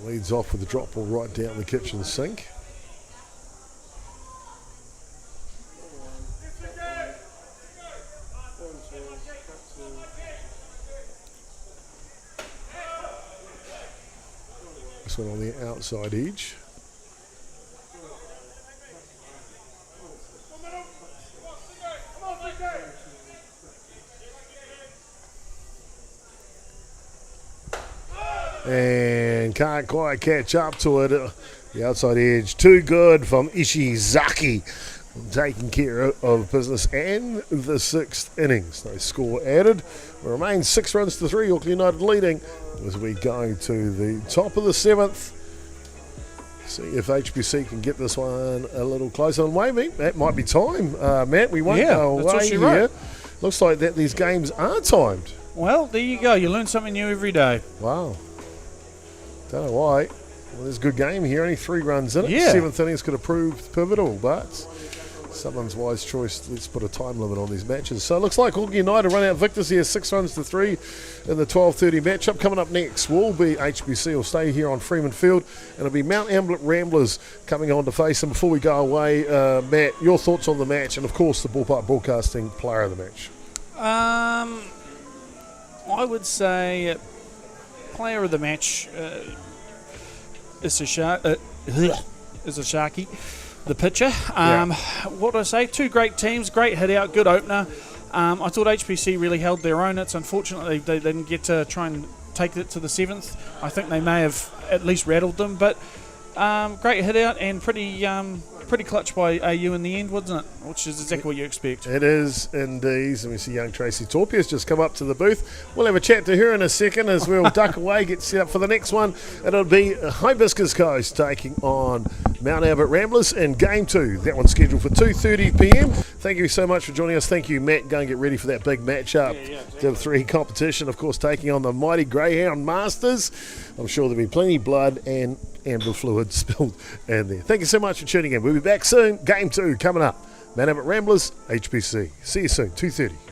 Leads off with the drop ball right down the kitchen sink. This one on the outside edge. And can't quite catch up to it. The outside edge, too good from Ishizaki. Taking care of business and the 6th innings. No score added. It remains 6 runs to 3. Auckland United leading as we go to the top of the 7th. See if HBC can get this one a little closer. And maybe that might be time. Matt, we won't go that's what away she here. wrote. Looks like that these games are timed. Well, there you go. You learn something new every day. Wow. Don't know why. Well, there's a good game here. Only 3 runs in it. Yeah. 7th innings could have proved pivotal, but someone's wise choice. Let's put a time limit on these matches. So it looks like Auckland United run out victors here, 6 runs to 3 in the 12:30 matchup. Coming up next will be HBC. Will stay here on Freeman Field, and it'll be Mount Ambler Ramblers coming on to face them. Before we go away, Matt, your thoughts on the match, and of course the Ballpark Broadcasting player of the match. I would say player of the match is a Sharky. the picture. What do I say? Two great teams, great hit out, good opener. I thought HBC really held their own. It's unfortunately they didn't get to try and take it to the 7th. I think they may have at least rattled them, but great hit out and pretty clutch by AU in the end, wasn't it? Which is exactly what you expect. It is indeed. And we see young Tracy Torpia has just come up to the booth. We'll have a chat to her in a second as we'll duck away, get set up for the next one. It'll be Hibiscus Coast taking on Mount Albert Ramblers in Game 2. That one's scheduled for 2:30 p.m. Thank you so much for joining us. Thank you, Matt. Go and get ready for that big matchup. Div 3 competition, of course, taking on the mighty Greyhound Masters. I'm sure there'll be plenty of blood and amber fluid spilled in there. Thank you so much for tuning in. We'll be back soon. Game 2 coming up. Mount Albert Ramblers, HBC. See you soon, 2:30.